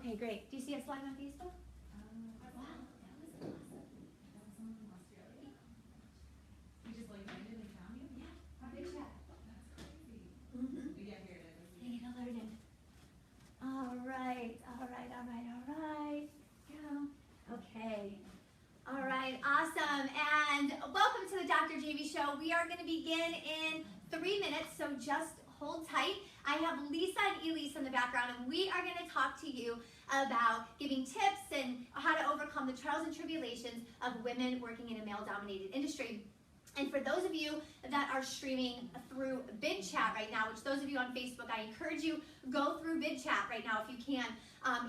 Okay, great. Do you see us live on Facebook? Wow, that was awesome. That was someone from Australia. We just like landed and found you? Yeah, on big chat. That's crazy. Mm-hmm. Yeah, here it is. Hang it alerted. All right. Yeah. Okay. All right, awesome. And welcome to the Dr. Jaime Show. We are going to begin in 3 minutes, so just hold tight. I have Lisa and Elisa in the background, and we are going to talk to you about giving tips and how to overcome the trials and tribulations of women working in a male-dominated industry. And for those of you that are streaming through VidChat right now, which those of you on Facebook, I encourage you, go through VidChat right now if you can.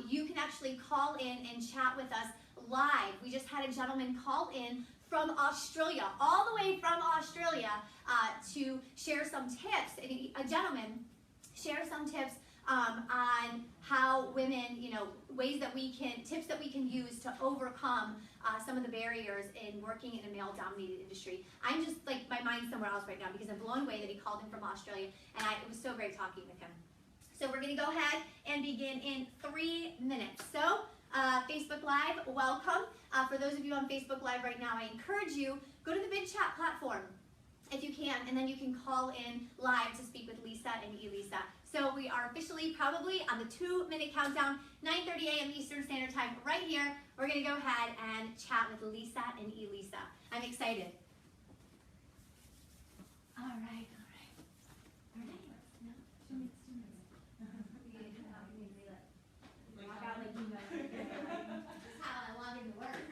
You can actually call in and chat with us live. We just had a gentleman call in from Australia, all the way from Australia, to share some tips. A gentleman share some tips on how women, ways that we can, tips that we can use to overcome some of the barriers in working in a male-dominated industry. I'm just like, my mind's somewhere else right now because I'm blown away that he called in from Australia, and it was so great talking with him. So we're gonna go ahead and begin in 3 minutes. So Facebook Live, welcome. For those of you on Facebook Live right now, I encourage you, go to the VidChat platform if you can, and then you can call in live to speak with Lisa and Elisa. So we are officially probably on the 2-minute countdown, 9:30 a.m. Eastern Standard Time right here. We're gonna go ahead and chat with Lisa and Elisa. I'm excited. All right. No, 2 minutes. That's how I log into work.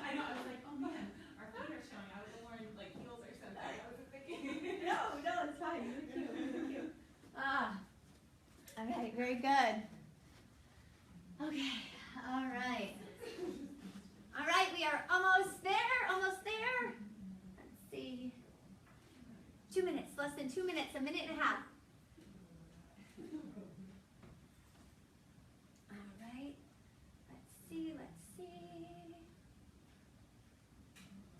I know, I was like, oh man, our feet are showing. I was wearing like heels or something. I wasn't thinking. No, it's fine. You're cute. All right, very good. Okay, all right. All right, we are almost there. Let's see. 2 minutes, less than 2 minutes, 1.5 minutes. All right, let's see.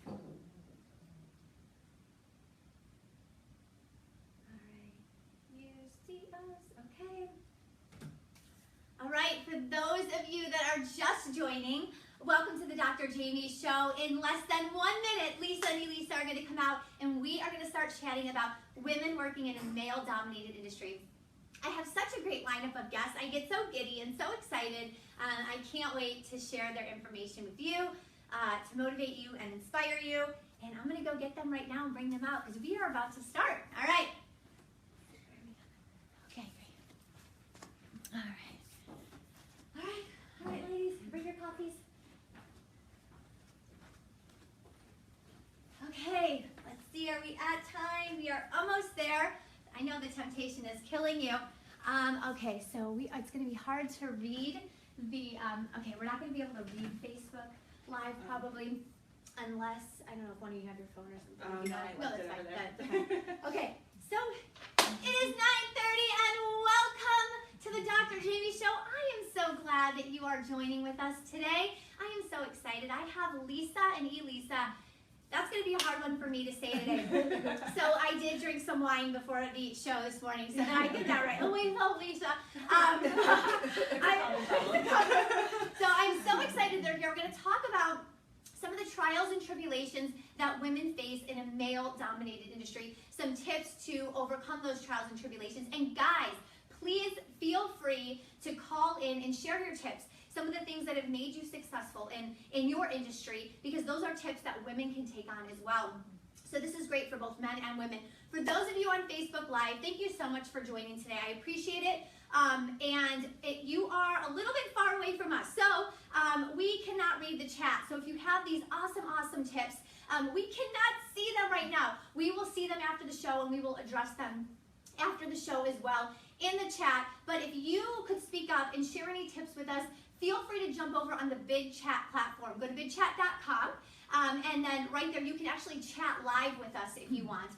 All right, you see us, okay. All right, for those of you that are just joining, welcome to the Dr. Jaime Show. In less than 1 minute, Lisa and Elisa are going to come out and we are going to start chatting about women working in a male-dominated industry. I have such a great lineup of guests. I get so giddy and so excited. I can't wait to share their information with you, to motivate you and inspire you. And I'm going to go get them right now and bring them out because we are about to start. All right. Okay, great. All right, ladies, bring your coffees. Okay, let's see, are we at time? We are almost there. I know the temptation is killing you. Okay, so it's going to be hard to read the, okay, we're not going to be able to read Facebook Live probably unless, I don't know if one of you have your phone or something. No, that's fine. That's fine. Okay, so it is 9:30 and welcome to the Dr. Jaime Show. I am so glad that you are joining with us today. I am so excited. I have Lisa and Elisa. That's going to be a hard one for me to say today. So I did drink some wine before the show this morning, so now I get that right. Oh, wait, no, Lisa. So I'm so excited that you're going to talk about some of the trials and tribulations that women face in a male-dominated industry, some tips to overcome those trials and tribulations. And guys, please feel free to call in and share your tips. Some of the things that have made you successful in your industry, because those are tips that women can take on as well. So this is great for both men and women. For those of you on Facebook Live, thank you so much for joining today. I appreciate it. You are a little bit far away from us, so we cannot read the chat. So if you have these awesome tips, we cannot see them right now. We will see them after the show, and we will address them after the show as well in the chat. But if you could speak up and share any tips with us, feel free to jump over on the VidChat platform. Go to vidchat.com, and then right there you can actually chat live with us if you want.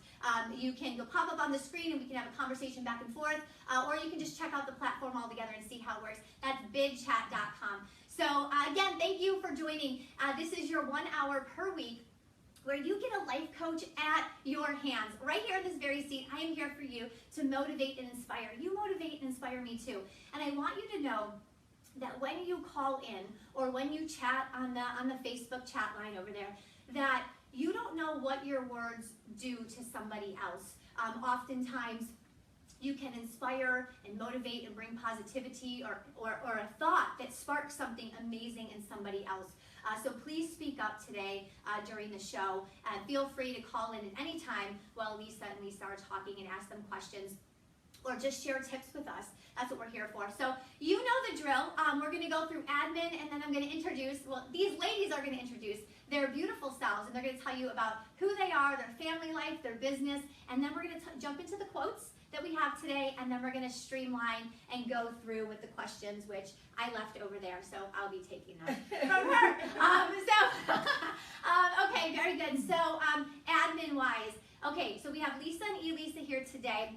You can go pop up on the screen and we can have a conversation back and forth, or you can just check out the platform altogether and see how it works. That's vidchat.com. So again, thank you for joining. This is your 1 hour per week where you get a life coach at your hands. Right here in this very seat, I am here for you to motivate and inspire. You motivate and inspire me too. And I want you to know that when you call in or when you chat on the Facebook chat line over there, that you don't know what your words do to somebody else. Oftentimes, you can inspire and motivate and bring positivity or a thought that sparks something amazing in somebody else. So please speak up today during the show. Feel free to call in at any time while Lisa and Lisa are talking and ask them questions, or just share tips with us. That's what we're here for. So you know the drill. We're going to go through admin, and then I'm going to introduce, well, these ladies are going to introduce their beautiful selves, and they're going to tell you about who they are, their family life, their business, and then we're going to jump into the quotes that we have today, and then we're going to streamline and go through with the questions, which I left over there, so I'll be taking them from her. Okay, very good. So admin-wise, okay, so we have Lisa and Elisa here today.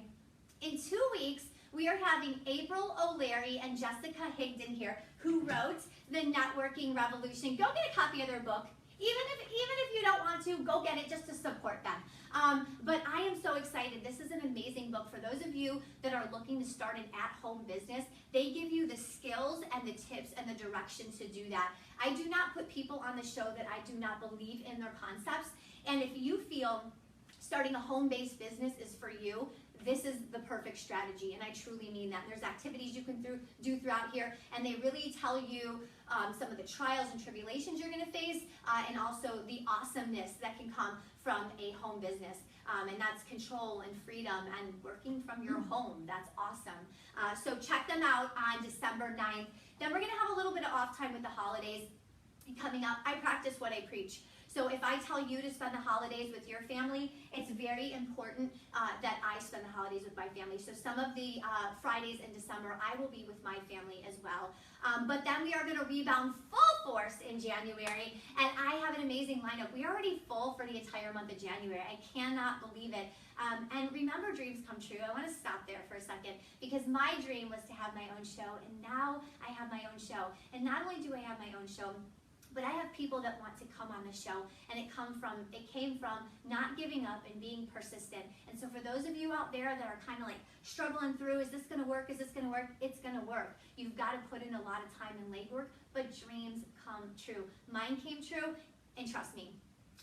In 2 weeks, we are having April O'Leary and Jessica Higdon here, who wrote The Networking Revolution. Go get a copy of their book. Even if you don't want to, go get it just to support them. But I am so excited. This is an amazing book. For those of you that are looking to start an at-home business, they give you the skills and the tips and the direction to do that. I do not put people on the show that I do not believe in their concepts. And if you feel starting a home-based business is for you, this is the perfect strategy, and I truly mean that. There's activities you can do throughout here, and they really tell you some of the trials and tribulations you're going to face, and also the awesomeness that can come from a home business. And that's control and freedom and working from your home. That's awesome. So check them out on December 9th. Then we're going to have a little bit of off time with the holidays coming up. I practice what I preach. So if I tell you to spend the holidays with your family, it's very important that I spend the holidays with my family. So some of the Fridays in December, I will be with my family as well. But then we are going to rebound full force in January, and I have an amazing lineup. We are already full for the entire month of January. I cannot believe it. And remember, dreams come true. I want to stop there for a second, because my dream was to have my own show, and now I have my own show. And not only do I have my own show, but I have people that want to come on the show, and it came from not giving up and being persistent. And so for those of you out there that are kind of like struggling through, is this going to work? Is this going to work? It's going to work. You've got to put in a lot of time and legwork, but dreams come true. Mine came true, and trust me,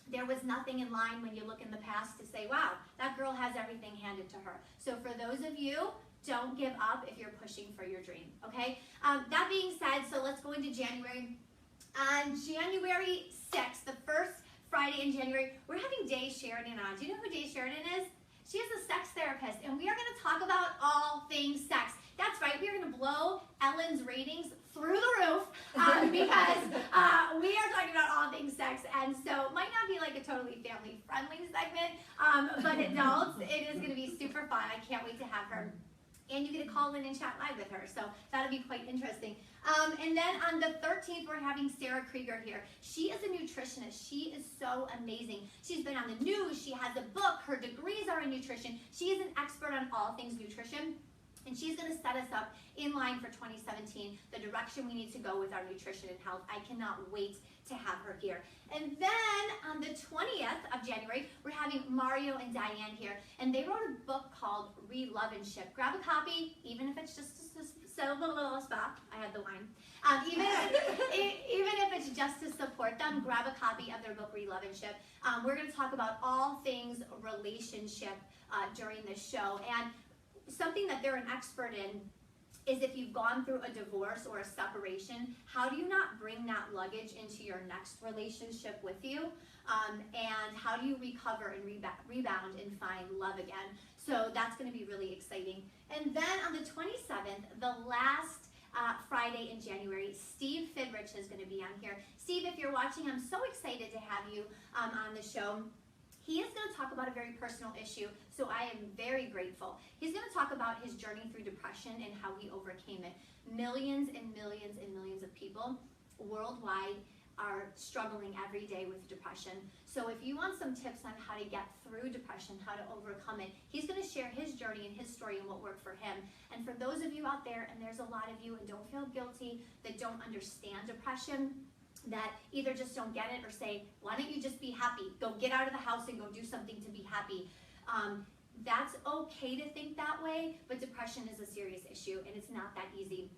there was nothing in line when you look in the past to say, wow, that girl has everything handed to her. So for those of you, don't give up if you're pushing for your dream, okay? That being said, so let's go into January. On January 6th, the first Friday in January, we're having Day Sheridan on. Do you know who Day Sheridan is? She is a sex therapist, and we are going to talk about all things sex. That's right, we are going to blow Ellen's ratings through the roof because we are talking about all things sex, and so it might not be like a totally family-friendly segment, but adults, it is going to be super fun. I can't wait to have her. And you get to call in and chat live with her, so that'll be quite interesting. And then on the 13th, we're having Sarah Krieger here. She is a nutritionist. She is so amazing. She's been on the news. She has a book. Her degrees are in nutrition. She is an expert on all things nutrition. And she's going to set us up in line for 2017, the direction we need to go with our nutrition and health. I cannot wait to have her here. And then on the 20th of January, we're having Mario and Diane here. And they wrote a book called Re-Love-and-Ship. Grab a copy, even if it's just stop. I had the wine. Even if it's just to support them, grab a copy of their book, Re-Love-and-Ship. We're going to talk about all things relationship during this show. And something that they're an expert in is if you've gone through a divorce or a separation, how do you not bring that luggage into your next relationship with you? And how do you recover and rebound and find love again? So that's going to be really exciting. And then on the 27th, the last Friday in January, Steve Fidrich is going to be on here. Steve, if you're watching, I'm so excited to have you on the show. He is going to talk about a very personal issue, so I am very grateful. He's going to talk about his journey through depression and how he overcame it. Millions and millions and millions of people worldwide are struggling every day with depression. So if you want some tips on how to get through depression, how to overcome it, he's going to share his journey and his story and what worked for him. And for those of you out there, and there's a lot of you, and don't feel guilty, that don't understand depression, that either just don't get it or say, why don't you just be happy? Go get out of the house and go do something to be happy. That's okay to think that way, but depression is a serious issue and it's not that easy.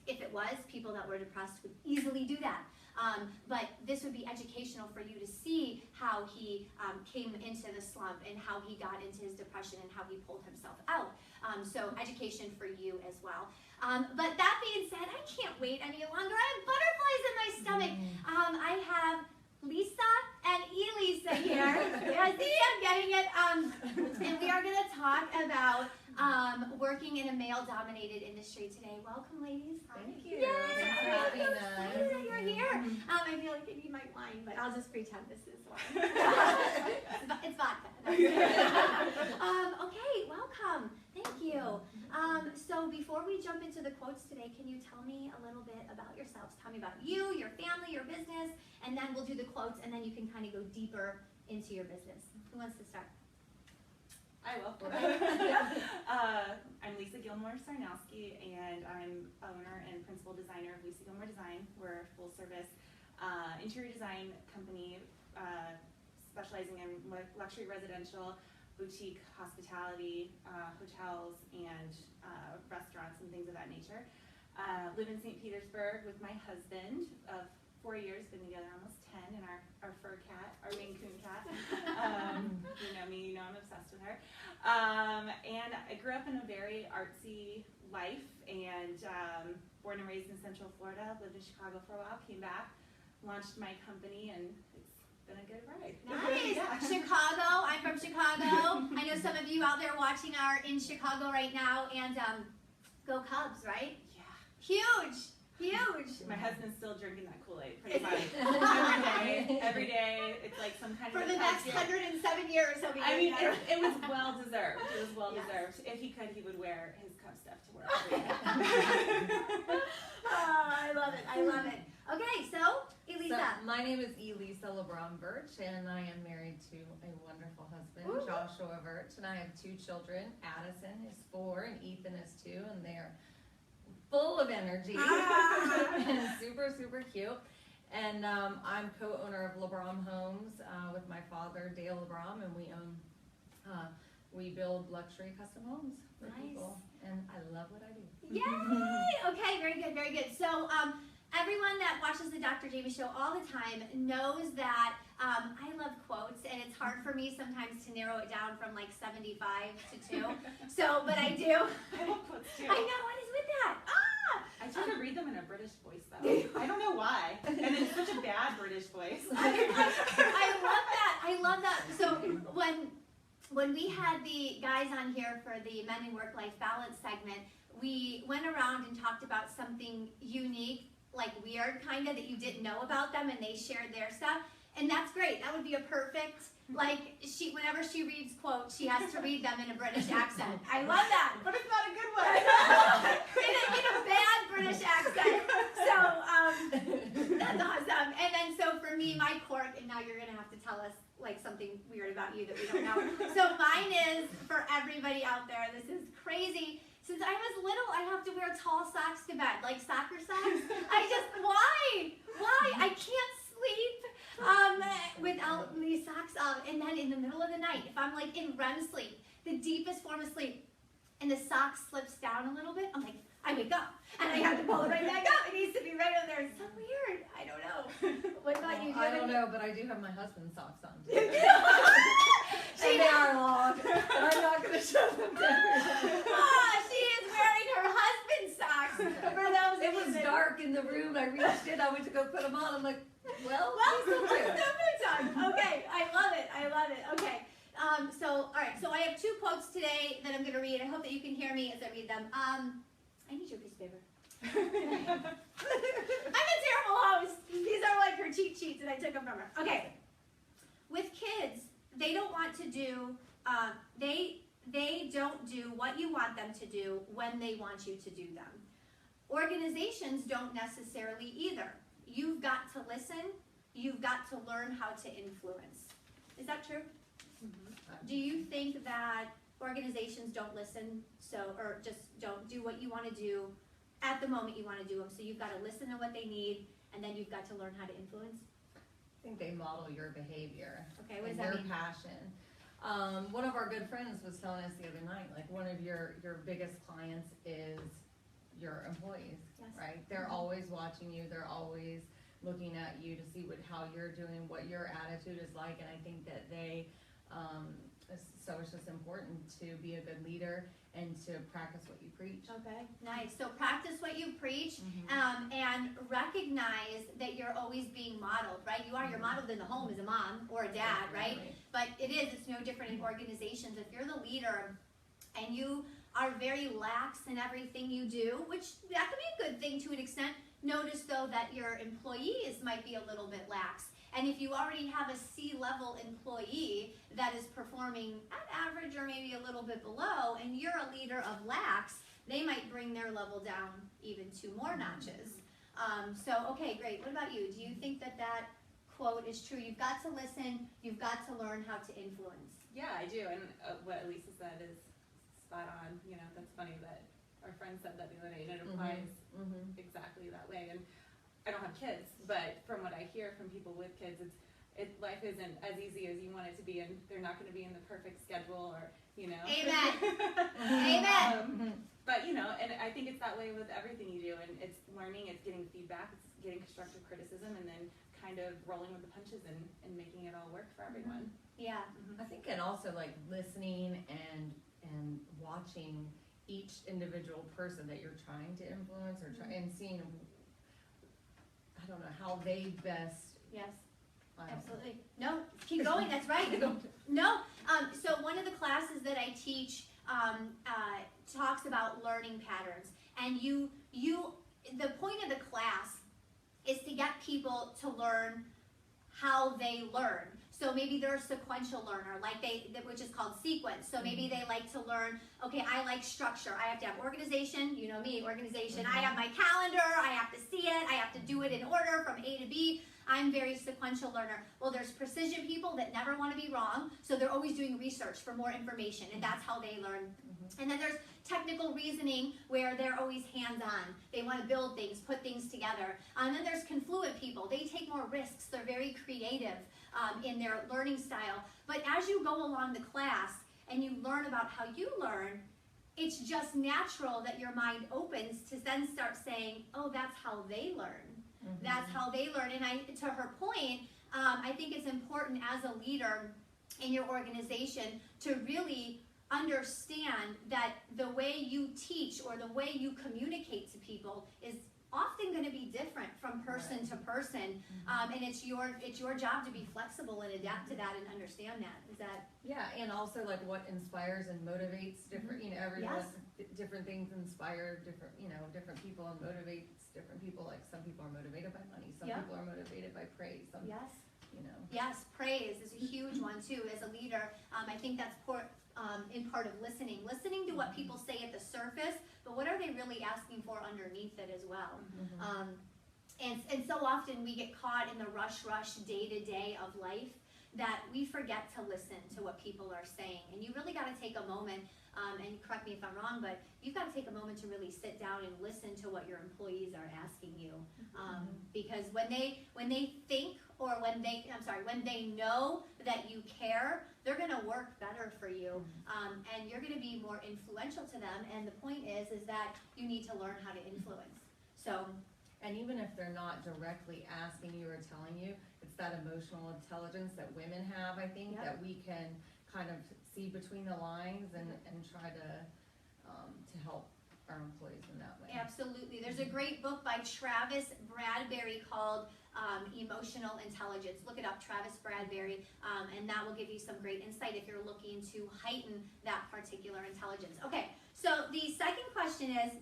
If it was, people that were depressed would easily do that. But this would be educational for you to see how he came into the slump and how he got into his depression and how he pulled himself out. So education for you as well. But that being said, I can't wait any longer. I have butterflies in my stomach. I have Lisa and Elisa here. Yeah, see, I'm getting it. And we are going to talk about working in a male-dominated industry today. Welcome, ladies. Thank you. Yay! Thanks for having I'm so us. excited that you're here. I feel like I need my wine, but I'll just pretend this is wine. It's vodka. Okay, welcome. Thank you. So before we jump into the quotes today, can you tell me a little bit about yourselves? Tell me about you, your family, your business, and then we'll do the quotes, and then you can kind of go deeper into your business. Who wants to start? I will. Okay. I'm Lisa Gilmore Sarnowski, and I'm owner and principal designer of Lisa Gilmore Design. We're a full-service interior design company specializing in luxury residential, boutique hospitality, hotels, and restaurants and things of that nature. Live in St. Petersburg with my husband of 4 years, been together almost 10, and our fur cat, our Maine Coon cat. You know me, you know I'm obsessed with her. And I grew up in a very artsy life, and born and raised in Central Florida, lived in Chicago for a while, came back, launched my company, and it's been a good ride. Nice. Yeah. Chicago. I'm from Chicago. I know some of you out there watching are in Chicago right now, and go Cubs, right? Yeah. Huge. Huge. My husband's still drinking that Kool-Aid pretty much. Every day, it's like some kind For of the next 107 years, he'll be I doing mean, that. it was well deserved. It was well Yes. deserved. If he could, he would wear his Cub stuff to work every day. Oh, I love it. I love it. Okay, so Elisa. So, my name is Elisa LaBram Birch, and I am married to a wonderful husband, Woo. Joshua Birch, and I have 2 children. Addison is 4, and Ethan is 2, and they are full of energy and super, super cute. And I'm co-owner of LaBram Homes with my father, Dale LaBram, and we build luxury custom homes for Nice. people, and I love what I do. Yay! Okay, very good, very good. So everyone that watches the Dr. Jaime show all the time knows that I love quotes, and it's hard for me sometimes to narrow it down from like 75 to 2. So, but I do. I love quotes too. I know, what is with that? I try to read them in a British voice though. I don't know why. And it's such a bad British voice. I love that. I love that. So when we had the guys on here for the Men and Work-Life Balance segment, we went around and talked about something unique, like weird kind of, that you didn't know about them, and they shared their stuff. And that's great. That would be a perfect, like, whenever she reads quotes, she has to read them in a British accent. I love that. But it's not a good one. in a bad British accent. So that's awesome. And then so for me, my quirk, and now you're gonna have to tell us like something weird about you that we don't know. So mine is, for everybody out there, this is crazy. Since I was little, I have to wear tall socks to bed, like soccer socks. Why? I can't sleep without these socks on. And then in the middle of the night, if I'm like in REM sleep, the deepest form of sleep, and the sock slips down a little bit, I'm like, I wake up, and I have to pull it right back up. It needs to be right over there. It's so weird. I don't know. What about you? I don't know, but I do have my husband's socks on. You do? And they are long, and I'm not going to show them to everyone. She is wearing her husband's socks. For those It was dark in the room. I reached in. I went to go put them on. I'm like, well, Well, okay, I love it. I love it. Okay. All right. So I have 2 quotes today that I'm going to read. I hope that you can hear me as I read them. I need your piece of paper. I'm a terrible host. These are like her cheat sheets, and I took them from her. Okay. With kids, they don't want to do. They don't do what you want them to do when they want you to do them. Organizations don't necessarily either. You've got to listen. You've got to learn how to influence. Is that true? Mm-hmm. Do you think that organizations don't listen, or just don't do what you want to do at the moment you want to do them? So you've got to listen to what they need, and then you've got to learn how to influence? I think they model your behavior. Okay, what does and that your mean? passion. One of our good friends was telling us the other night, like one of your biggest clients is your employees, Yes. right? They're always watching you. They're always looking at you to see how you're doing, what your attitude is like. And I think that so it's just important to be a good leader and to practice what you preach. Okay, nice. So practice what you preach, Mm-hmm. and recognize that you're always being modeled, right? You're modeled in the home as a mom or a dad, right? But it's no different in organizations. If you're the leader and you are very lax in everything you do, which that can be a good thing to an extent, notice though that your employees might be a little bit lax. And if you already have a C-level employee that is performing at average or maybe a little bit below, and you're a leader of lax, they might bring their level down even 2 more notches. Okay, great. What about you? Do you think that quote is true? You've got to listen. You've got to learn how to influence. Yeah, I do. And what Elisa said is spot on. You know, that's funny that our friend said that the other day, and it applies exactly that way. And I don't have kids, but from what I hear from people with kids, life isn't as easy as you want it to be, and they're not going to be in the perfect schedule, or Amen. Amen. But and I think it's that way with everything you do, and it's learning, it's getting feedback, it's getting constructive criticism, and then kind of rolling with the punches and making it all work for everyone. Yeah. I think, and also like listening and watching each individual person that you're trying to influence and seeing, I don't know, how they best. Yes. I don't Absolutely. No, keep going. That's right. No. So one of the classes that I teach talks about learning patterns, and the point of the class is to get people to learn how they learn. So maybe they're a sequential learner, which is called sequence. So maybe they like to learn, okay, I like structure. I have to have organization, you know me, organization. I have my calendar, I have to see it, I have to do it in order from A to B. I'm very sequential learner. Well, there's precision people that never want to be wrong, so they're always doing research for more information, and that's how they learn. And then there's technical reasoning, where they're always hands-on. They want to build things, put things together. And then there's confluent people. They take more risks. They're very creative in their learning style. But as you go along the class and you learn about how you learn, it's just natural that your mind opens to then start saying, oh, that's how they learn. That's how they learn. And to her point, I think it's important as a leader in your organization to really understand that the way you teach or the way you communicate to people is often going to be different from person to person, and it's your job to be flexible and adapt to that and understand that. Is that? Yeah, and also like what inspires and motivates different, everyone, different things inspire different people and motivates different people. Like some people are motivated by money, some people are motivated by praise. Yes, praise is a huge one too. As a leader, I think that's in part of listening to what people say at the surface, but what are they really asking for underneath it as well. And so often we get caught in the rush day-to-day of life that we forget to listen to what people are saying. And you really got to take a moment, and correct me if I'm wrong, but you've got to take a moment to really sit down and listen to what your employees are asking you. Because when they think, or when they know that you care, they're going to work better for you, and you're going to be more influential to them. And the point is that you need to learn how to influence. So. And even if they're not directly asking you or telling you, it's that emotional intelligence that women have, I think, that we can kind of see between the lines and try to help our employees in that way. Absolutely. There's a great book by Travis Bradberry called Emotional Intelligence. Look it up, Travis Bradberry, and that will give you some great insight if you're looking to heighten that particular intelligence. Okay, so the second question is,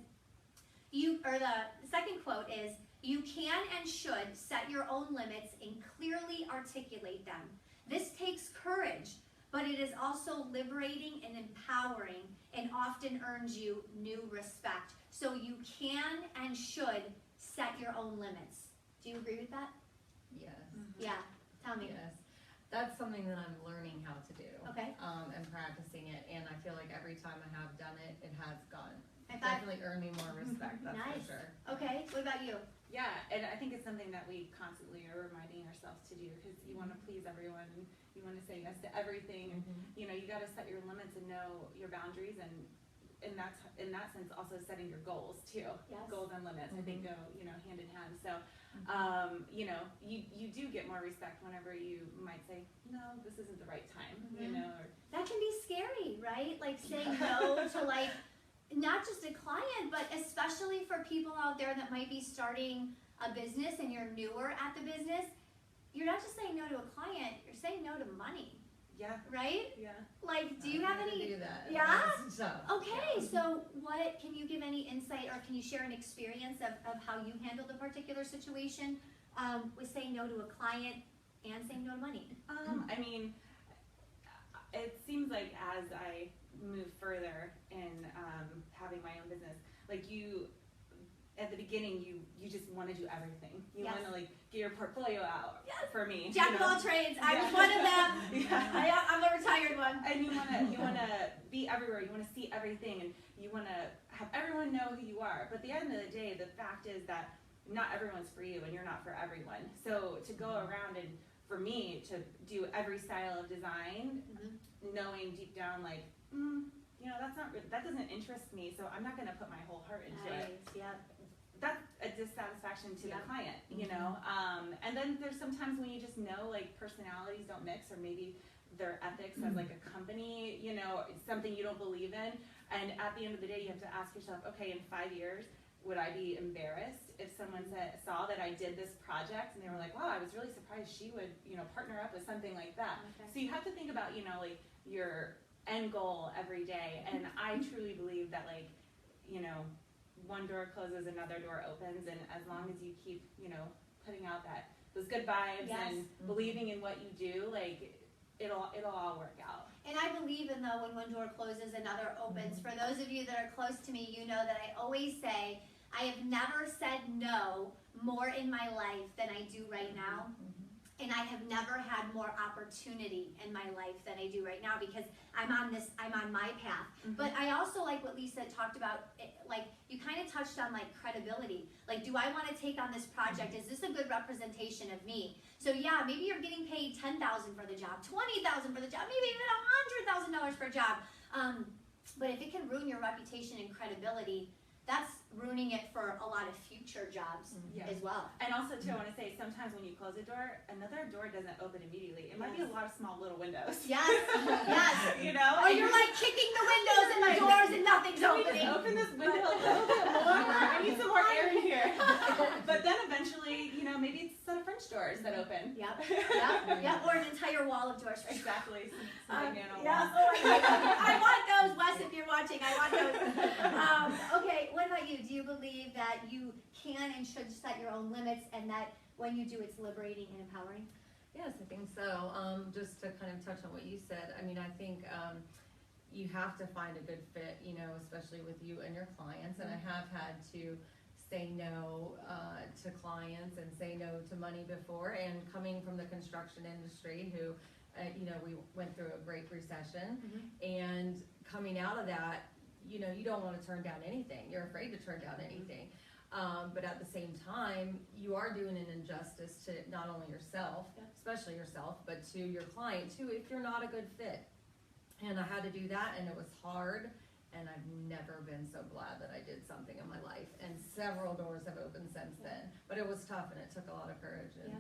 the second quote is, you can and should set your own limits and clearly articulate them. This takes courage, but it is also liberating and empowering, and often earns you new respect. So you can and should set your own limits. Do you agree with that? Yes. Yeah, tell me. Yes. That's something that I'm learning how to do. Okay. And practicing it, and I feel like every time I have done it, it has definitely earned me more respect, that's Nice. for sure. Okay, what about you? Yeah, and I think it's something that we constantly are reminding ourselves to do, because you want to please everyone and you want to say yes to everything. And, you know, you got to set your limits and know your boundaries, and in that sense also setting your goals too. Yes. Goals and limits, I think, go, you know, hand in hand. So, you know, you do get more respect whenever you might say, no, this isn't the right time, you know. Or, that can be scary, right? Like saying no to like, not just a client, but especially for people out there that might be starting a business and you're newer at the business, you're not just saying no to a client, you're saying no to money. yeah. Right? Yeah. Like, do you have any? Do that. Yeah? So, Okay, so what, can you give any insight, or can you share an experience of how you handled a particular situation with saying no to a client and saying no to money? I mean, it seems like as I move further in having my own business, like you, at the beginning, you just want to do everything. You want to like get your portfolio out. For me, Jack of all trades. I was one of them. I'm a retired one. And you want to be everywhere. You want to see everything, and you want to have everyone know who you are. But at the end of the day, the fact is that not everyone's for you, and you're not for everyone. So to go around and for me to do every style of design, knowing deep down like, you know, that doesn't interest me, so I'm not going to put my whole heart into it. Yeah. That's a dissatisfaction to the client, you know. And then there's sometimes when you just know like personalities don't mix, or maybe their ethics as like a company, you know, it's something you don't believe in. And at the end of the day, you have to ask yourself, okay, in 5 years, would I be embarrassed if someone saw that I did this project and they were like, wow, I was really surprised she would, you know, partner up with something like that. Okay. So you have to think about, you know, like your end goal every day. And I truly believe that, like, you know, one door closes, another door opens, and as long as you keep, you know, putting out those good vibes and believing in what you do, like it'll all work out. And I believe in though, when one door closes, another opens. For those of you that are close to me, you know that I always say, I have never said no more in my life than I do right now. And I have never had more opportunity in my life than I do right now, because I'm on my path. But I also like what Lisa talked about, like you kind of touched on like credibility. Like, do I want to take on this project? Is this a good representation of me? So yeah, maybe you're getting paid $10,000 for the job, $20,000 for the job, maybe even $100,000 for a job. But if it can ruin your reputation and credibility, that's ruining it for a lot of future jobs as well. And also too, I want to say, sometimes when you close a door, another door doesn't open immediately. It might be a lot of small little windows. Yes, yes. You know? Or you're like kicking the windows and the doors and nothing's opening. Just open this window a little bit more. I need some more air in here. But then eventually, you know, maybe it's a set of French doors that open. Yep. Or an entire wall of doors. Exactly. Some big nano Yeah. walls. I want those, Wes, if you're watching. I want those. Okay, what about you? Do you believe that you can and should set your own limits, and that when you do, it's liberating and empowering? Yes, I think so. Just to kind of touch on what you said, I mean, I think you have to find a good fit, you know, especially with you and your clients. And I have had to say no to clients and say no to money before. And coming from the construction industry, who, you know, we went through a great recession, and coming out of that, you know, you don't want to turn down anything. You're afraid to turn down anything. But at the same time, you are doing an injustice to not only yourself, especially yourself, but to your client too, if you're not a good fit. And I had to do that, and it was hard, and I've never been so glad that I did something in my life. And several doors have opened since then. But it was tough, and it took a lot of courage and,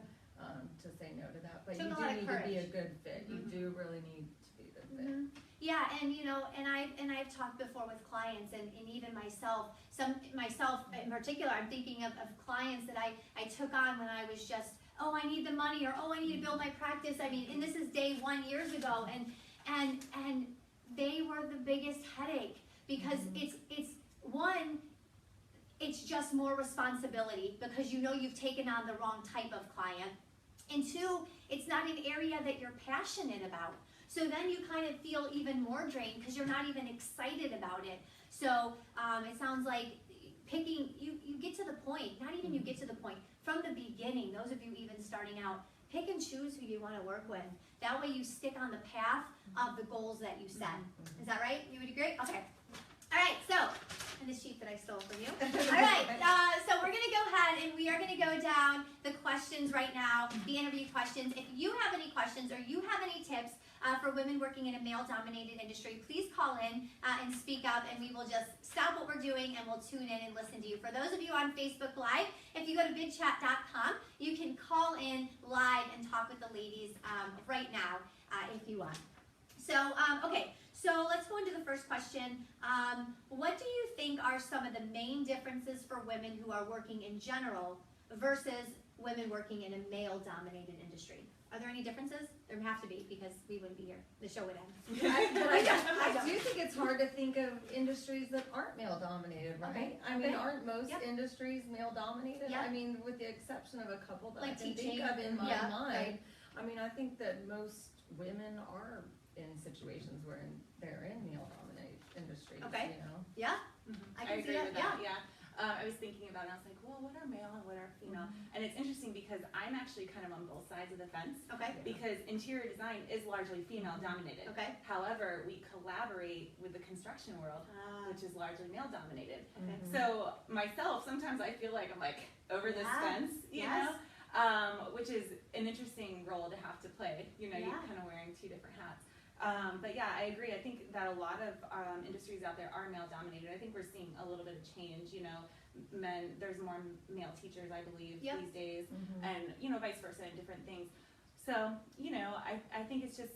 to say no to that. But you do need to be a good fit. You do really need to be a good fit. Yeah, and you know, and I've talked before with clients, and even myself in particular, I'm thinking of clients that I took on when I was just, oh, I need the money, or oh, I need to build my practice. I mean, and this is day 1 years ago, and they were the biggest headache, because it's just more responsibility, because you know you've taken on the wrong type of client, and 2, it's not an area that you're passionate about. So then you kind of feel even more drained, because you're not even excited about it. So it sounds like you get to the point, not even you get to the point, from the beginning, those of you even starting out, pick and choose who you want to work with. That way you stick on the path of the goals that you set. Is that right? You would agree? Okay. All right, so, and the sheet that I stole from you. All right, so we're going to go ahead and we are going questions right now, the interview questions. If you have any questions or you have any tips for women working in a male-dominated industry, please call in and speak up, and we will just stop what we're doing and we'll tune in and listen to you. For those of you on Facebook Live, if you go to bigchat.com, you can call in live and talk with the ladies right now if you want. So, okay, so let's go into the first question. What do you think are some of the main differences for women who are working in general versus women working in a male-dominated industry? Are there any differences? There have to be, because we wouldn't be here. The show would end. I do think it's hard to think of industries that aren't male-dominated, right? Okay. I mean, Okay. aren't most Yep. industries male-dominated? Yep. I mean, with the exception of a couple that I Like can teaching. think of in my Yeah. mind. I mean, I think that most women are in situations where they're in male-dominated industries, Okay. you know? Yeah? Mhm. I can see agree that, with that. Yeah. I was thinking about it, and I was like, well, what are male and what are female? And it's interesting because I'm actually kind of on both sides of the fence, Okay. because interior design is largely female dominated. Okay. However, we collaborate with the construction world, which is largely male dominated. Okay. So myself, sometimes I feel like I'm like over this Yeah. fence, you Yes. know, which is an interesting role to have to play. You know, Yeah. you're kind of wearing two different hats. But yeah, I agree. I think that a lot of industries out there are male dominated. I think we're seeing a little bit of change. You know, there's more male teachers, I believe, Yep. these days, Mhm. and you know, vice versa, and different things. So you know, I think it's just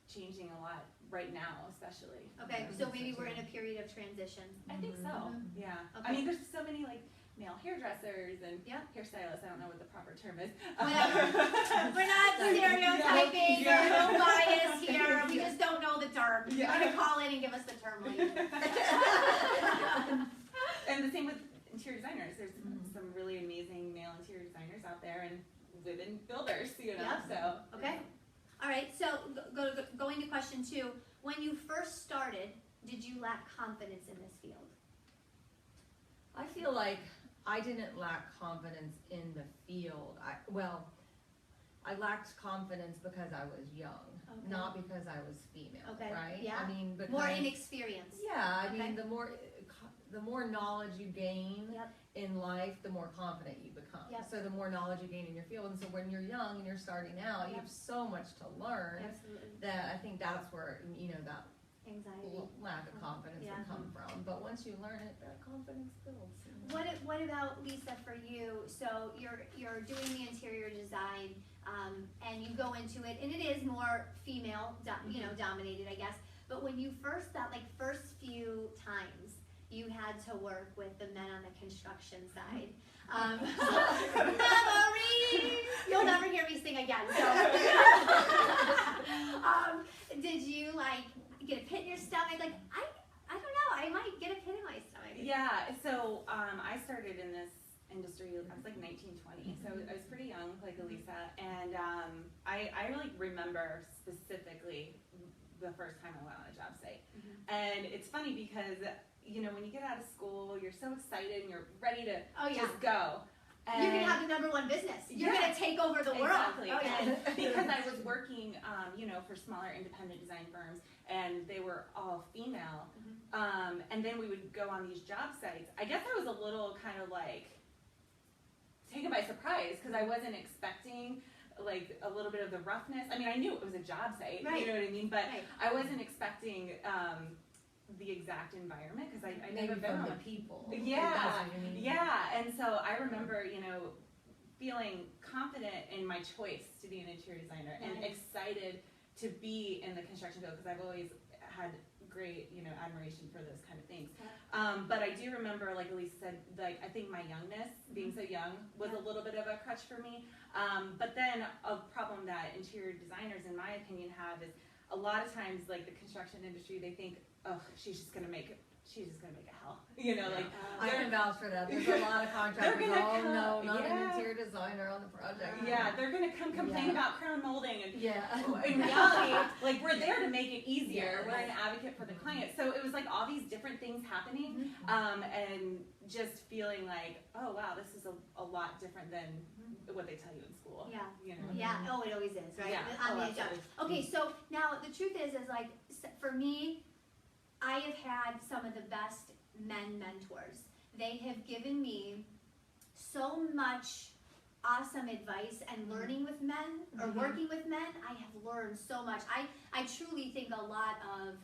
changing a lot right now, especially. Okay, so maybe we're in a period of transition. I think so. Mhm. Yeah. Okay. I mean, there's so many like male hairdressers and Yeah. hairstylists. I don't know what the proper term is. Whatever. We're not stereotyping, Yeah. there's no bias here, we just don't know the term. You're Yeah. gonna call in and give us the term later. And the same with interior designers. There's Mhm. some really amazing male interior designers out there and women builders, you know. Yep. So Okay. All right, so going to question 2, when you first started, did you lack confidence in this field? I feel like I didn't lack confidence in the field. I lacked confidence because I was young, Okay. not because I was female, Okay, right? yeah. I mean, because More inexperienced. yeah, I Okay. mean, the more knowledge you gain Yep. in life, the more confident you become. Yep. So the more knowledge you gain in your field, and so when you're young and you're starting out, you Yep. have so much to learn Absolutely. that I think that's where, you know, that Anxiety. lack of confidence Yeah. would come from. But once you learn it, that confidence builds. you know. What about, Lisa, for you? So you're doing the interior design, and you go into it, and it is more female, dominated, I guess. But when you first few times you had to work with the men on the construction side, memories. You'll never hear me sing again. So, did you get a pit in your stomach? Like I don't know. I might get a pit in my stomach. yeah. So I started in this industry. I was like 19, 20, so I was pretty young, like Elisa, and I really remember specifically the first time I went on a job site. And it's funny because, you know, when you get out of school, you're so excited and you're ready to just go. And You're gonna have the #1 business. You're gonna take over the world. Exactly. Oh, yeah. And because I was working, you know, for smaller independent design firms, and they were all female, and then we would go on these job sites. I guess I was a little kind of like taken by surprise because I wasn't expecting like a little bit of the roughness. I mean, I knew it was a job site, Right. you know what I mean? But Right. I wasn't expecting the exact environment because I Maybe never been from on the a people. Yeah. That's what you mean. yeah, and so I remember, you know, feeling confident in my choice to be an interior designer and Right. excited to be in the construction field because I've always had great, you know, admiration for those kind of things. But I do remember, like Elisa said, like I think my youngness, being so young, was a little bit of a crutch for me. But then a problem that interior designers, in my opinion, have is a lot of times, like the construction industry, they think, oh, she's just gonna make a hell, you know, like I can vouch for that. There's a lot of contractors. gonna Oh come- no, not an yeah. interior designer on the project. yeah, they're gonna come complain Yeah. about crown molding and Yeah. in reality, like we're there to make it easier. Yeah. We're an advocate for the client. So it was like all these different things happening, and just feeling like, oh wow, this is a lot different than what they tell you in school. Yeah. You know. Yeah. Oh, it always is, right? Yeah. On Oh, the job. absolutely. Okay, so now the truth is like for me, I have had some of the best men mentors. They have given me so much awesome advice and learning with men or working with men. I have learned so much. I truly think a lot of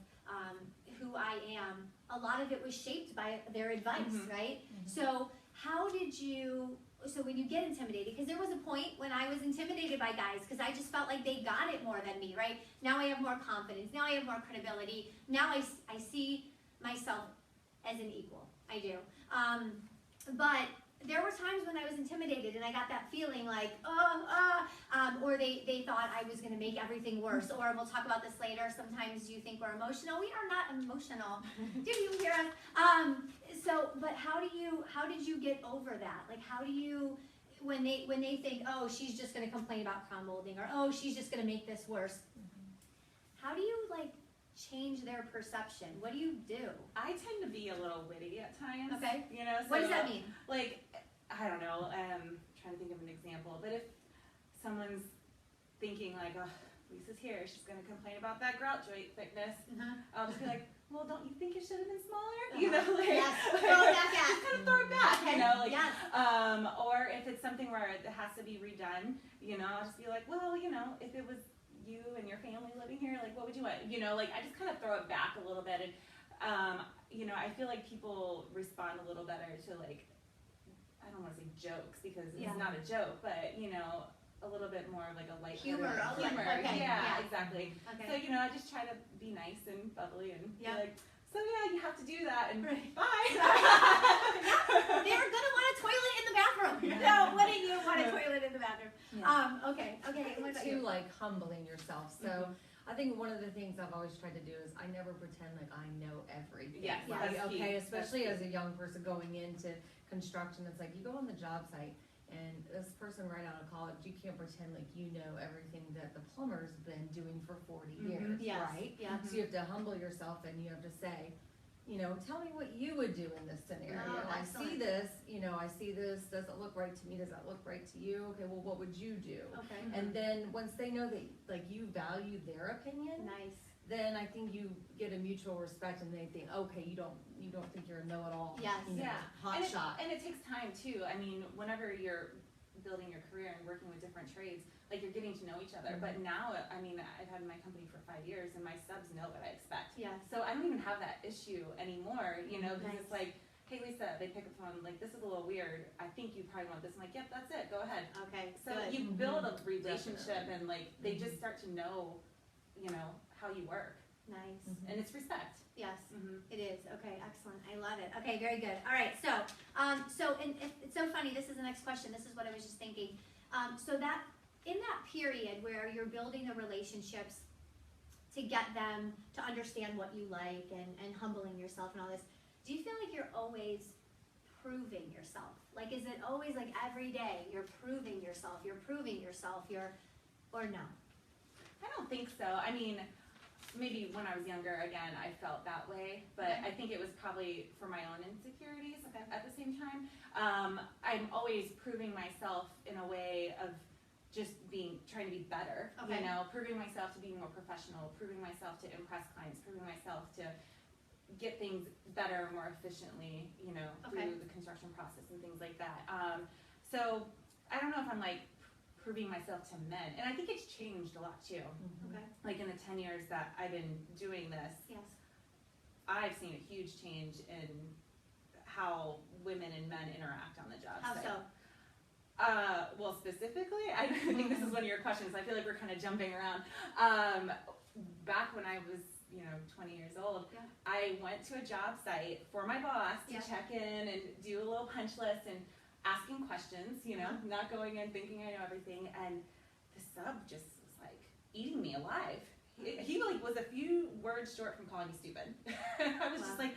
who I am, a lot of it was shaped by their advice, right? So how did you, so when you get intimidated, because there was a point when I was intimidated by guys because I just felt like they got it more than me, right? Now I have more confidence. Now I have more credibility. Now I see myself as an equal. I do. But there were times when I was intimidated and I got that feeling like, or they thought I was going to make everything worse. Or we'll talk about this later. Sometimes you think we're emotional. We are not emotional. Do you hear us? But how did you get over that? Like, how do you, when they think, oh, she's just going to complain about crown molding, or oh, she's just going to make this worse. How do you like change their perception? What do you do? I tend to be a little witty at times. Okay. You know, so what does that mean? Like, I don't know, trying to think of an example, but if someone's thinking like, oh, Lisa's here, she's going to complain about that grout joint thickness, I'll just be like, well, don't you think it should have been smaller? You know, like, yes. Throw it back at. just kind of throw it back, you know, like, yes. Or if it's something where it has to be redone, you know, I'll just be like, well, you know, if it was you and your family living here, like, what would you want? You know, like, I just kind of throw it back a little bit, and, you know, I feel like people respond a little better to, like, I don't want to say jokes because it's not a joke, but, you know, a little bit more like a light humor. Okay. Yeah, exactly. Okay. So, you know, I just try to be nice and bubbly and be like, so yeah, you have to do that, and bye. They're gonna want a toilet in the bathroom. No, wouldn't you want a toilet in the bathroom? Okay. What about you? Like humbling yourself. So I think one of the things I've always tried to do is I never pretend like I know everything. Yes, Like, that's key. okay, especially as a young person going into construction, it's like you go on the job site and this person right out of college, you can't pretend like you know everything that the plumber's been doing for 40 years, right? Yeah. So you have to humble yourself and you have to say, you know, tell me what you would do in this scenario. I see this, you know, I see this, does it look right to me, does that look right to you? Okay, well, what would you do? Okay. And then once they know that, like, you value their opinion, Nice. then I think you get a mutual respect and they think, okay, you don't think you're a know-it-all, Yes. you know, hot shot. And it takes time too. I mean, whenever you're building your career and working with different trades, like, you're getting to know each other. But now, I mean, I've had my company for 5 years and my subs know what I expect. Yes. So I don't even have that issue anymore, you know, because Nice. it's like, hey Lisa, they pick up the phone, like, this is a little weird. I think you probably want this. I'm like, yep, that's it. Go ahead. Okay. So good. you build a relationship, Definitely. and like they just start to know, you know, how you work, Nice. and it's respect. Yes, it is. Okay, excellent. I love it. Okay, very good. All right, so, and it's so funny. This is the next question. This is what I was just thinking. So that in that period where you're building the relationships to get them to understand what you like and humbling yourself and all this, do you feel like you're always proving yourself? Like, is it always like every day you're proving yourself, or no? I don't think so. I mean, maybe when I was younger, again, I felt that way, but I think it was probably for my own insecurities at the same time. I'm always proving myself in a way of just trying to be better, you know, proving myself to be more professional, proving myself to impress clients, proving myself to get things better, more efficiently, you know, through the construction process and things like that. So I don't know if I'm like proving myself to men, and I think it's changed a lot too. Like in the 10 years that I've been doing this, I've seen a huge change in how women and men interact on the job How site. so? Well, specifically, I think this is one of your questions. I feel like we're kind of jumping around. Back when I was, 20 years old, I went to a job site for my boss to check in and do a little punch list and asking questions, not going in thinking I know everything. And the sub just was like eating me alive. He like was a few words short from calling me stupid. I was just like,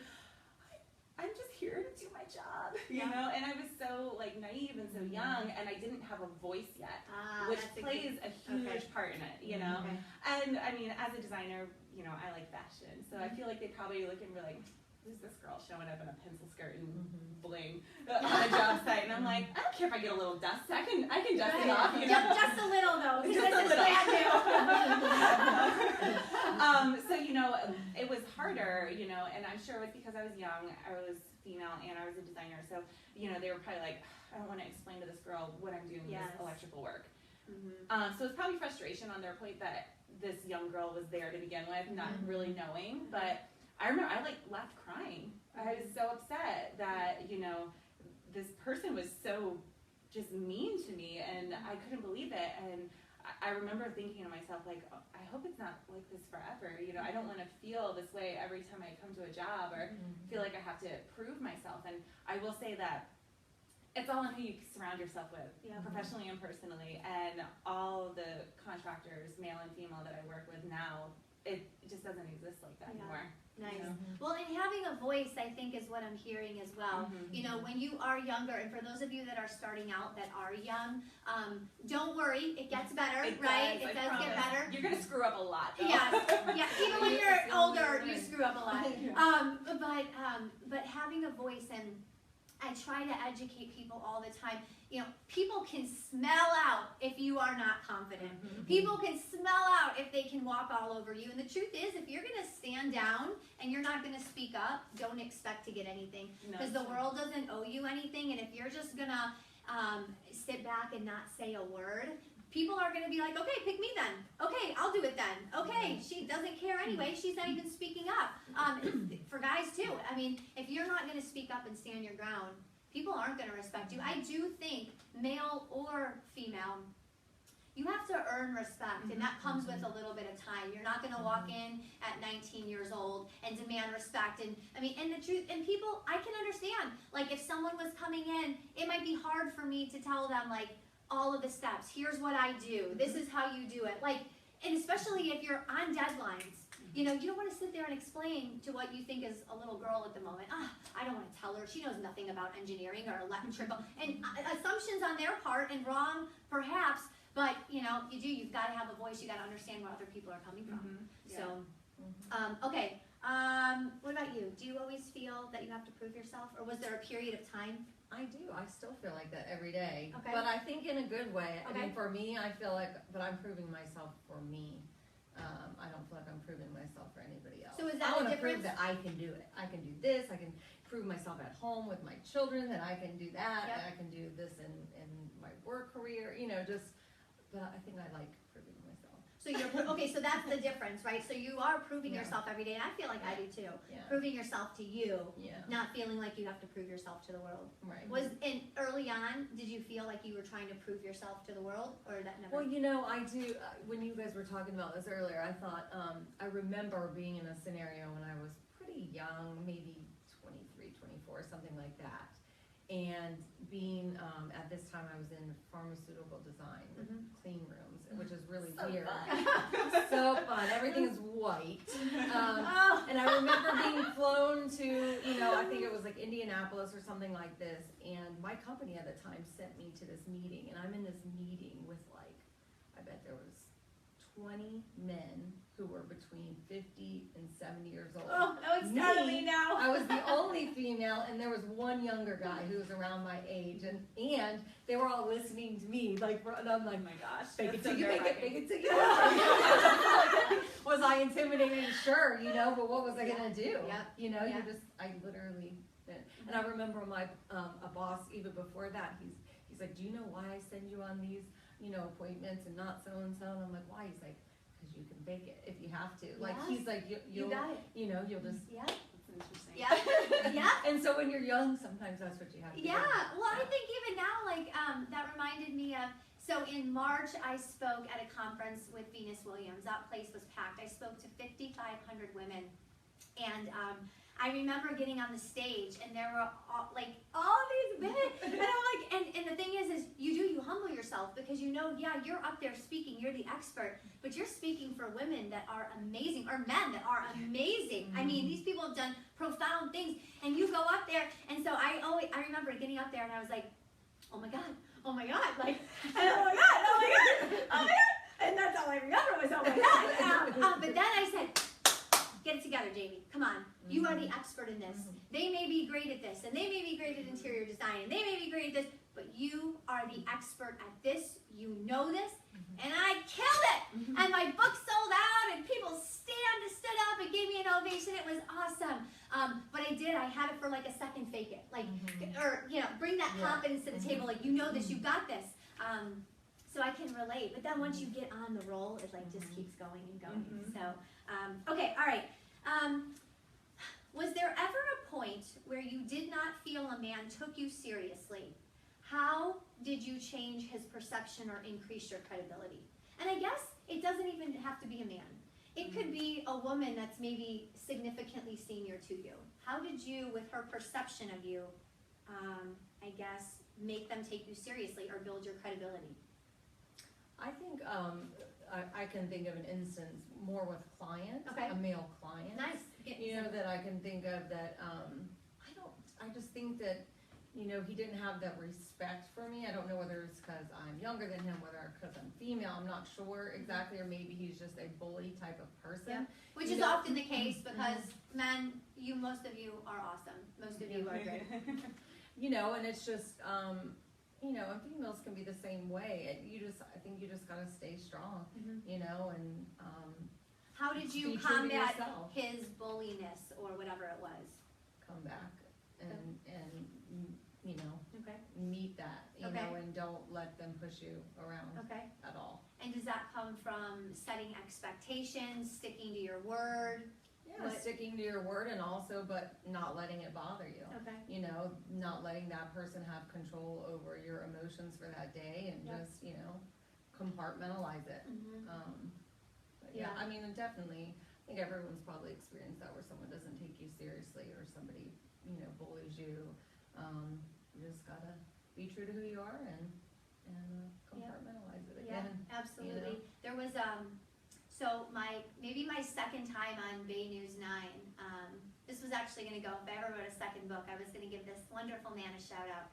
I'm just here to do my job, you know? And I was so like naive and so young, and I didn't have a voice yet, which plays a huge part in it, you know? And I mean, as a designer, I like fashion, so I feel like they probably look and be like, who's this girl showing up in a pencil skirt and bling on a job site? And I'm like, I don't care if I get a little dust. I can dust it off, you know? Just a little though, because Just a this is little. brand new. So, you know, it was harder, you know, and I'm sure it was because I was young, I was female, and I was a designer. So, you know, they were probably like, I don't want to explain to this girl what I'm doing with this electrical work. So it's probably frustration on their point that this young girl was there to begin with, not really knowing. But I remember I like left crying. I was so upset that, you know, this person was so just mean to me, and I couldn't believe it. And I remember thinking to myself, like, oh, I hope it's not like this forever. You know, I don't want to feel this way every time I come to a job or feel like I have to prove myself. And I will say that it's all on who you surround yourself with, professionally and personally. And all the contractors, male and female, that I work with now, it just doesn't exist like that anymore. Nice. You know? Well, and having a voice, I think, is what I'm hearing as well. You know, when you are younger, and for those of you that are starting out that are young, don't worry, it gets better, right? It does get better. You're gonna screw up a lot, though. Yeah, even when you're older, you screw up a lot. But having a voice, and I try to educate people all the time. You know, people can smell out if you are not confident. People can smell out if they can walk all over you. And the truth is, if you're going to stand down and you're not going to speak up, don't expect to get anything. Because the world doesn't owe you anything. And if you're just going to sit back and not say a word, people are going to be like, okay, pick me then. Okay, I'll do it then. Okay, she doesn't care anyway. She's not even speaking up. For guys too. I mean, if you're not going to speak up and stand your ground, people aren't going to respect you. I do think, male or female, you have to earn respect, and that comes with a little bit of time. You're not going to walk in at 19 years old and demand respect. And I mean, and the truth, and people, I can understand. Like, if someone was coming in, it might be hard for me to tell them, like, all of the steps. Here's what I do. This is how you do it. Like, and especially if you're on deadlines, you know, you don't want to sit there and explain to what you think is a little girl at the moment. I don't want to tell her. She knows nothing about engineering or electrical. And assumptions on their part, and wrong, perhaps, but, you know, you've got to have a voice. You got to understand where other people are coming from. So, okay. What about you? Do you always feel that you have to prove yourself, or was there a period of time? I do. I still feel like that every day. Okay. But I think in a good way. Okay. I mean, for me, I feel like, but I'm proving myself for me. I don't feel like I'm proving myself for anybody else. So is that I want the to prove difference? that I can do it. I can do this. I can prove myself at home with my children that I can do that. And I can do this in my work career. You know, just. But I think I like proving myself. So you're okay. So that's the difference, right? So you are proving yourself every day, and I feel like I do too. Proving yourself to you, not feeling like you have to prove yourself to the world. Right. And early on, did you feel like you were trying to prove yourself to the world, or that never? Well, you know, I do. When you guys were talking about this earlier, I thought I remember being in a scenario when I was pretty young, maybe 23, 24, something like that. And being, at this time, I was in pharmaceutical design, clean rooms, which is really weird. So fun. Everything is white. And I remember being flown to, you know, I think it was like Indianapolis or something like this. And my company at the time sent me to this meeting. And I'm in this meeting with, like, I bet there was 20 men who were between 50 and 70 years old. Oh, it's me now. I was the only female, and there was one younger guy who was around my age, and they were all listening to me, like, and I'm like, Oh my gosh. fake it that's till you so make it, nerve-wracking. fake it till you make it. Was I intimidated? Sure, you know, but what was I gonna do? You know, I literally did. And I remember my a boss even before that. He's like, do you know why I send you on these, you know, appointments and not so and so? And I'm like, why? He's like, because you can fake it if you have to. Like, he's like, you'll got it. You know, you'll just. That's interesting. And so when you're young, sometimes that's what you have to do. Well, I think even now, like, that reminded me of, so in March, I spoke at a conference with Venus Williams. That place was packed. I spoke to 5,500 women. And I remember getting on the stage, and there were all these women. And I'm like, and the thing is you humble yourself, because you know, you're up there speaking, you're the expert, but you're speaking for women that are amazing, or men that are amazing. I mean, these people have done profound things, and you go up there, and so I remember getting up there, and I was like, oh my God, like, oh my God, and that's all I remember was, oh my God. But then I said, get it together, Jamie. Come on. You are the expert in this. They may be great at this, and they may be great at interior design, and they may be great at this, but you are the expert at this. You know this, and I killed it. And my book sold out, and people stood up and gave me an ovation. It was awesome. But I did. I had it for like a second. Fake it, like, or bring that confidence to the table. Like, you know this. You got this. So I can relate. But then once you get on the roll, it like just keeps going and going. So okay, all right. Was there ever a point where you did not feel a man took you seriously? How did you change his perception or increase your credibility? And I guess it doesn't even have to be a man. It could be a woman that's maybe significantly senior to you. How did you, with her perception of you, I guess, make them take you seriously or build your credibility? I think I can think of an instance more with clients, Okay. a male client. Nice. That I can think of that, I just think that, he didn't have that respect for me. I don't know whether it's because I'm younger than him, whether because I'm female, I'm not sure exactly, or maybe he's just a bully type of person. Yeah. Which is often the case because men, most of you are awesome. Most of you are great. And it's just, and females can be the same way. I think you just gotta stay strong, and how did you be true to combat yourself. his bulliness or whatever it was? Come back and Okay. meet that, Okay. and don't let them push you around Okay. at all. And does that come from setting expectations, sticking to your word? Yeah, sticking to your word, and also, but not letting it bother you. Okay. Not letting that person have control over your emotions for that day, and just, compartmentalize it. But yeah, I mean, and definitely, I think everyone's probably experienced that where someone doesn't take you seriously or somebody, bullies you. You just gotta be true to who you are and compartmentalize it again. Yeah, absolutely. There was so maybe my second time on Bay News 9. This was actually going to go, if I ever wrote a second book, I was going to give this wonderful man a shout out.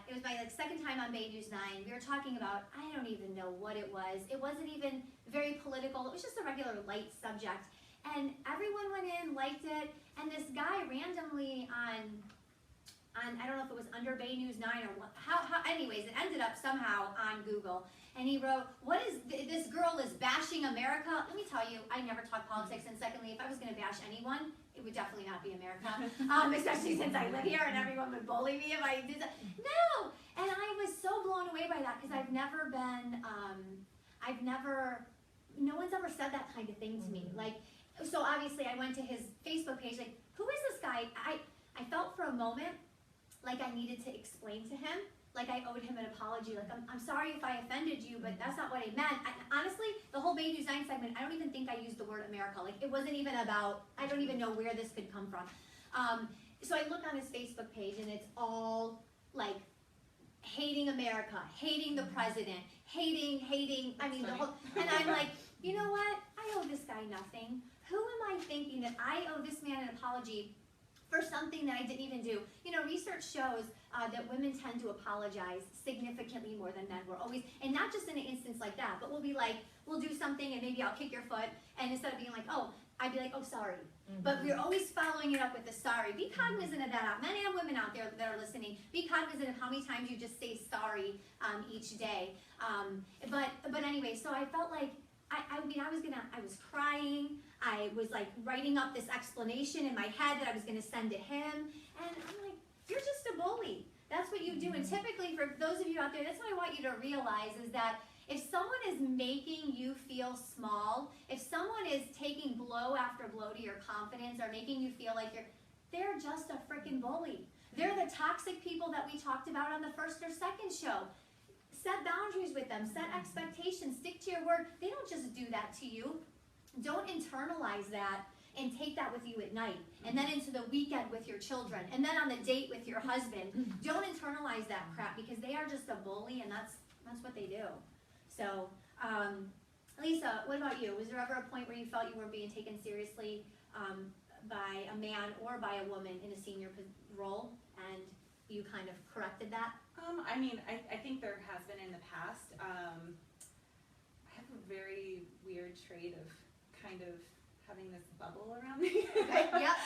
It was my second time on Bay News 9. We were talking about, I don't even know what it was. It wasn't even very political. It was just a regular light subject. And everyone went in, liked it, and this guy randomly on I don't know if it was under Bay News 9 or what, anyways, it ended up somehow on Google, and he wrote, this girl is bashing America. Let me tell you, I never talk politics, and secondly, if I was going to bash anyone, it would definitely not be America, especially since I live here and everyone would bully me if I did that. No! And I was so blown away by that, because I've never been, no one's ever said that kind of thing to me. Like, so obviously I went to his Facebook page, like, who is this guy? I felt for a moment like I needed to explain to him, like I owed him an apology, like I'm sorry if I offended you, but that's not what I meant. Honestly, the whole Bay News 9 segment, I don't even think I used the word America. Like, it wasn't even about, I don't even know where this could come from. So I look on his Facebook page, and it's all like hating America, hating the president, hating, I mean, the whole, and I'm like, you know what? I owe this guy nothing. Who am I thinking that I owe this man an apology for something that I didn't even do? Research shows that women tend to apologize significantly more than men. We're always, and not just in an instance like that, but we'll be like, we'll do something and maybe I'll kick your foot, and instead of being like, oh, I'd be like, oh, sorry. But we're always following it up with a sorry. Be cognizant of that. Men and women out there that are listening, be cognizant of how many times you just say sorry each day. But anyway, so I felt like, I was crying. I was like writing up this explanation in my head that I was gonna send to him. And I'm like, you're just a bully. That's what you do. And typically, for those of you out there, that's what I want you to realize, is that if someone is making you feel small, if someone is taking blow after blow to your confidence or making you feel like they're just a freaking bully. They're the toxic people that we talked about on the first or second show. Set boundaries with them, set expectations, stick to your word. They don't just do that to you. Don't internalize that and take that with you at night, and then into the weekend with your children, and then on the date with your husband. Don't internalize that crap, because they are just a bully, and that's what they do. So, Elisa, what about you? Was there ever a point where you felt you weren't being taken seriously by a man or by a woman in a senior role, and you kind of corrected that? I think there has been in the past. I have a very weird trait of kind of having this bubble around me. Okay, yep.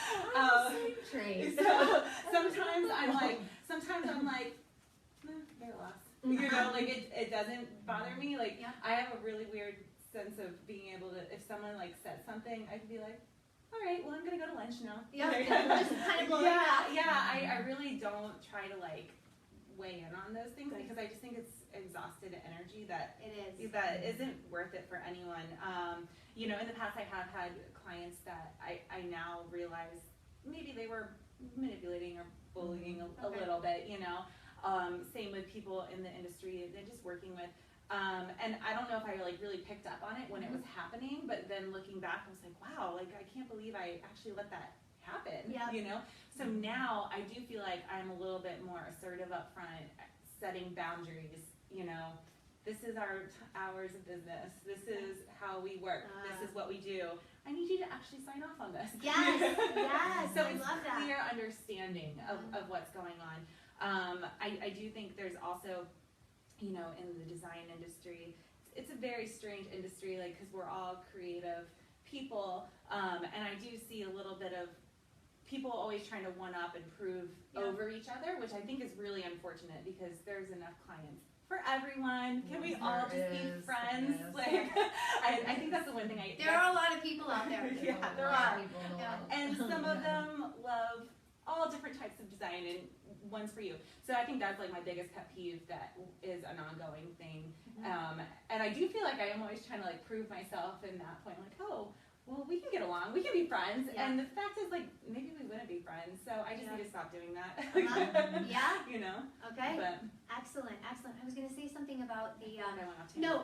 Same trait. So sometimes I'm like, they're lost. You know, like it doesn't bother me. Like Yeah. I have a really weird sense of being able to, if someone like said something, I could be like, all right, well, I'm gonna go to lunch now. Yeah, Like, just kind of blow it out. I really don't try to like weigh in on those things because I just think it's exhausted energy that isn't worth it for anyone. You know, in the past I have had clients that I now realize maybe they were manipulating or bullying a little bit, you know. Same with people in the industry they're just working with. And I don't know if I really picked up on it when it was happening, but then looking back, I was like, wow, like I can't believe I actually let that happen, you know? So now I do feel like I'm a little bit more assertive up front, setting boundaries, you know, this is our hours of business, this is how we work, this is what we do. I need you to actually sign off on this. Yes, yes, so I it's love that. clear understanding of what's going on. I do think there's also, you know, in the design industry, it's a very strange industry, like, because we're all creative people, and I do see a little bit of people always trying to one-up and prove over each other, which I think is really unfortunate because there's enough clients for everyone. Can we all just be friends? Yes. Like, I think that's the one thing There are a lot of people out there. Yeah, there are. People in the world. And some of them love all different types of design, and one's for you. So I think that's like my biggest pet peeve that is an ongoing thing. And I do feel like I am always trying to like prove myself in that point, like, oh, well, we can get along, we can be friends. And the fact is, like, maybe we wouldn't be friends. So I just need to stop doing that. Yeah. You know. Okay. But Excellent. I was going to say something about the. I went off No.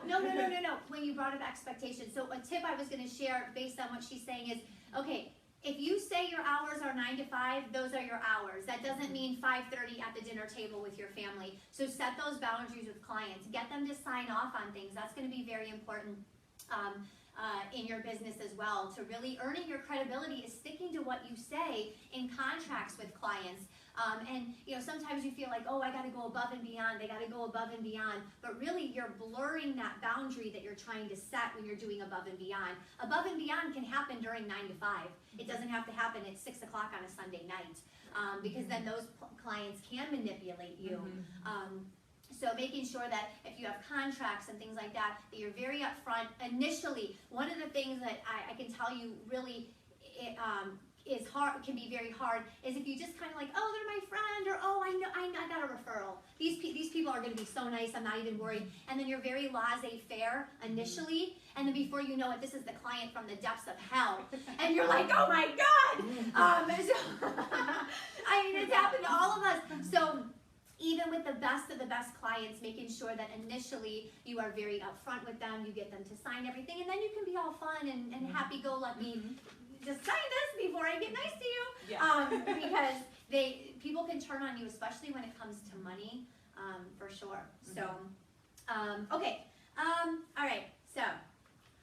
When you brought up expectations, so a tip I was going to share based on what she's saying is, okay, if you say your hours are 9 to 5, those are your hours. That doesn't mean 5:30 at the dinner table with your family. So set those boundaries with clients. Get them to sign off on things. That's going to be very important in your business as well. To really earning your credibility is sticking to what you say in contracts with clients. And you know, sometimes you feel like, oh, I got to go above and beyond. They got to go above and beyond. But really, you're blurring that boundary that you're trying to set when you're doing above and beyond. Above and beyond can happen during 9 to 5. It doesn't have to happen at 6 o'clock on a Sunday night, because then those clients can manipulate you. So making sure that if you have contracts and things like that, that you're very upfront initially. One of the things that I can tell you really is hard, can be very hard, is if you just kind of like, oh, they're my friend, or oh, I got a referral. These people are going to be so nice, I'm not even worried. And then you're very laissez-faire initially, and then before you know it, this is the client from the depths of hell, and you're like, oh my God! I mean, it's happened to all of us. So even with the best of the best clients, making sure that initially you are very upfront with them, you get them to sign everything, and then you can be all fun and happy-go-lucky. Just sign this before I get nice to you. Because people can turn on you, especially when it comes to money, for sure. So, okay. All right. So,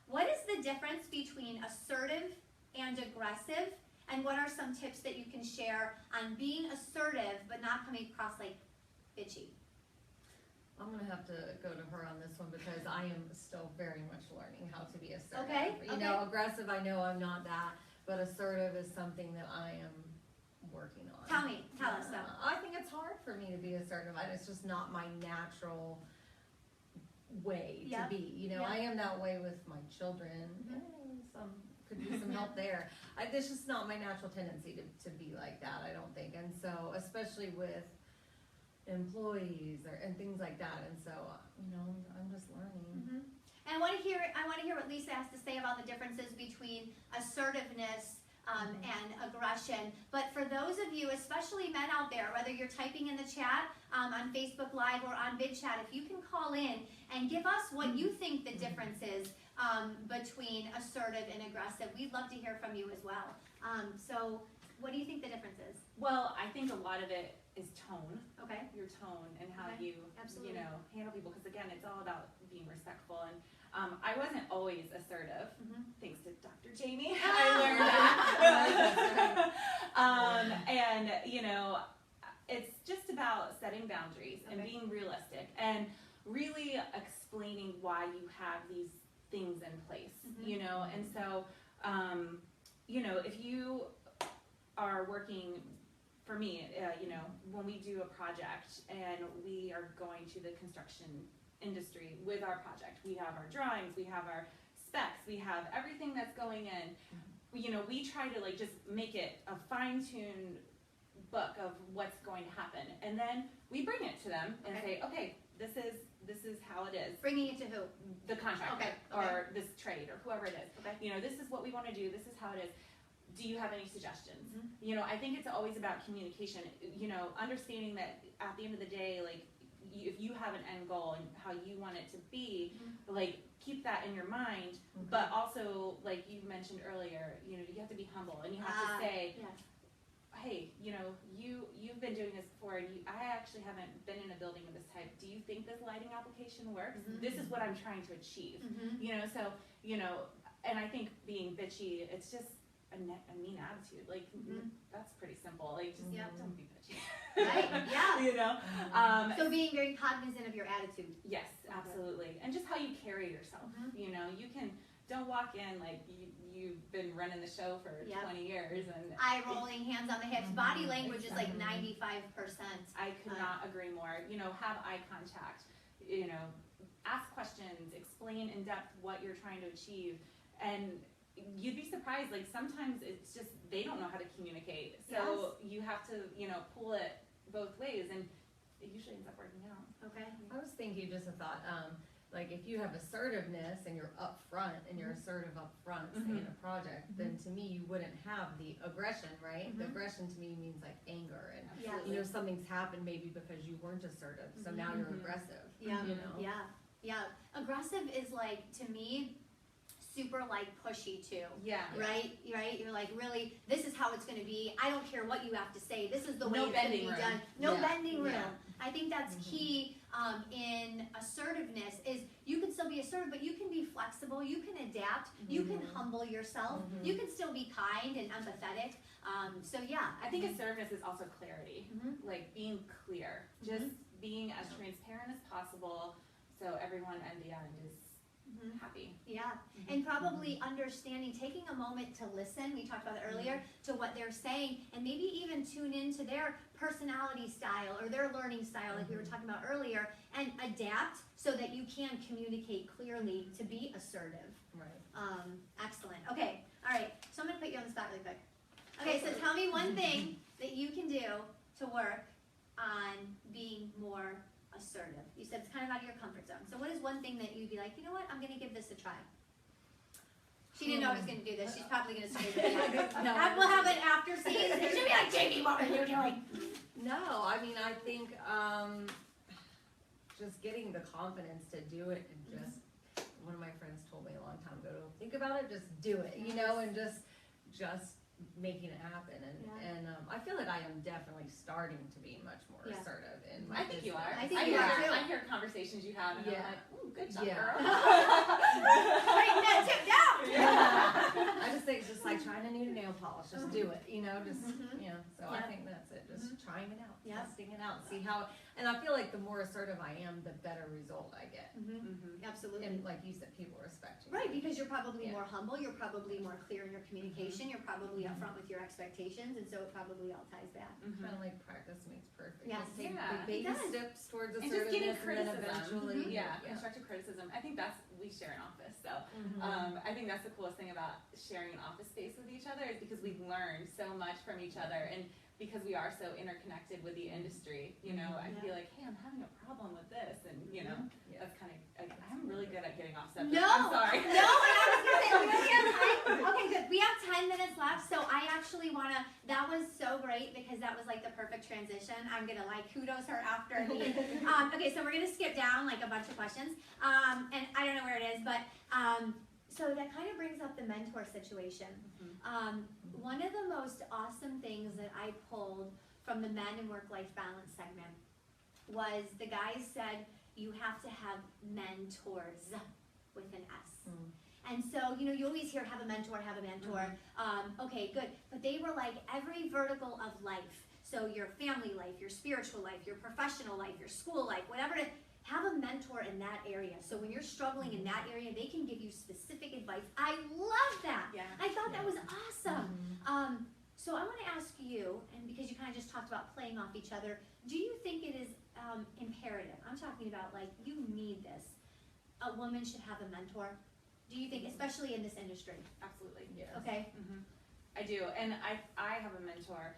what is the difference between assertive and aggressive? And what are some tips that you can share on being assertive but not coming across like bitchy? I'm gonna have to go to her on this one because I am still very much learning how to be assertive. Okay. You know, aggressive, I know I'm not that, but assertive is something that I am working on. Tell us though. I think it's hard for me to be assertive. It's just not my natural way to be. You know, I am that way with my children. Some could use some help there. It's just not my natural tendency to be like that, I don't think. And so, especially with employees and things like that. And so, you know, I'm just learning. And I want to hear what Lisa has to say about the differences between assertiveness and aggression. But for those of you, especially men out there, whether you're typing in the chat on Facebook Live or on VidChat, if you can call in and give us what you think the difference is between assertive and aggressive, we'd love to hear from you as well. So what do you think the difference is? Well, I think a lot of it is tone. Okay. Your tone and how you handle people. Because again, it's all about being respectful. And I wasn't always assertive, thanks to Dr. Jaime. I learned that. And you know, it's just about setting boundaries and being realistic and really explaining why you have these things in place. You know, and so you know, if you are working, for me, you know, when we do a project and we are going to the construction industry with our project, we have our drawings, we have our specs, we have everything that's going in. You know, we try to like just make it a fine-tuned book of what's going to happen, and then we bring it to them and say, okay, this is how it is. Bringing it to who? The contractor, Okay. or this trade, or whoever it is. Okay. You know, this is what we want to do. This is how it is. Do you have any suggestions? You know, I think it's always about communication. You know, understanding that at the end of the day, like, if you have an end goal and how you want it to be, like, keep that in your mind. But also, like you mentioned earlier, you know, you have to be humble and you have to say, hey, you know, you've been doing this before, and I actually haven't been in a building of this type. Do you think this lighting application works? This is what I'm trying to achieve. You know, so, you know, and I think being bitchy, it's just a mean attitude. Like, that's pretty simple. Like, just don't be bitchy. Right, yeah. You know? So being very cognizant of your attitude. Yes, absolutely. And just how you carry yourself. You know, you can, don't walk in like you've been running the show for 20 years and eye rolling, hands on the hips, body language is like 95%. I could not agree more. You know, have eye contact, you know, ask questions, explain in depth what you're trying to achieve, and you'd be surprised, like sometimes it's just they don't know how to communicate, so you have to, you know, pull it both ways, and it usually ends up working out. Okay. I was thinking just a thought, like if you have assertiveness and you're upfront and you're assertive upfront, say in a project, then to me you wouldn't have the aggression, right? The aggression to me means like anger, and you know, something's happened maybe because you weren't assertive, so now you're aggressive. Yeah, you know? yeah. Aggressive is like, to me, super like pushy too. Right? You're like, really, this is how it's going to be. I don't care what you have to say. This is the way it's going to be done. No bending room. I think that's key in assertiveness, is you can still be assertive, but you can be flexible. You can adapt. You can humble yourself. You can still be kind and empathetic. So yeah. I think assertiveness is also clarity. Like being clear. Just being as transparent as possible so everyone at the end is happy. And probably understanding, taking a moment to listen, we talked about that earlier, to what they're saying, and maybe even tune into their personality style or their learning style, like we were talking about earlier, and adapt so that you can communicate clearly to be assertive. Right. Excellent. Okay, all right, so I'm going to put you on the spot really quick. Okay, so tell me one thing that you can do to work on being more assertive. You said it's kind of out of your comfort zone. So what is one thing that you'd be like, you know what, I'm going to give this a try? She didn't know I was going to do this. She's probably going to say that. We'll have an after scene. She'll be like, Jamie, what are you doing? No, I mean, I think just getting the confidence to do it, and just, one of my friends told me a long time ago, don't think about it, just do it, you know, and just making it happen, and I feel like I am definitely starting to be much more assertive in my I think you are. I think you are too. I hear conversations you have, and I'm like, ooh, good job, girl. Write that tip down. I just think it's just like trying a new nail polish. Just do it, you know. Just you know. So I think that's it. Just trying it out, testing it out, see how. And I feel like the more assertive I am, the better result I get. Absolutely. And like you said, people respect you. Right, because you're probably more humble. You're probably more clear in your communication. You're probably upfront with your expectations, and so it probably all ties back. Kind of like practice makes perfect. Yes. Just take baby steps towards And just getting assertiveness, and then criticism. eventually, Constructive criticism. I think that's, we share an office, so I think that's the coolest thing about sharing an office space with each other, is because we've learned so much from each other, and because we are so interconnected with the industry, you know, I feel like, hey, I'm having a problem with this, and you know, that's kind of, I'm really good at getting off subject. No, I'm sorry. No, and I was gonna say, we only have time. Okay, good. We have 10 minutes left, so I actually wanna. That was so great because that was like the perfect transition. I'm gonna like kudos her after the. Okay, so we're gonna skip down like a bunch of questions, and I don't know where it is, but so that kind of brings up the mentor situation. One of the most awesome things that I pulled from the Men and Work-Life Balance segment was the guys said you have to have mentors with an S. And so, you know, you always hear have a mentor, have a mentor. Okay, good. But they were like every vertical of life. So your family life, your spiritual life, your professional life, your school life, whatever it is, have a mentor in that area. So when you're struggling in that area, they can give you specific advice. I love that. Yeah. I thought that was awesome. So I want to ask you, and because you kind of just talked about playing off each other, do you think it is imperative? I'm talking about like you need this. A woman should have a mentor. Do you think, especially in this industry? Absolutely. Yes. Okay. I do, and I have a mentor,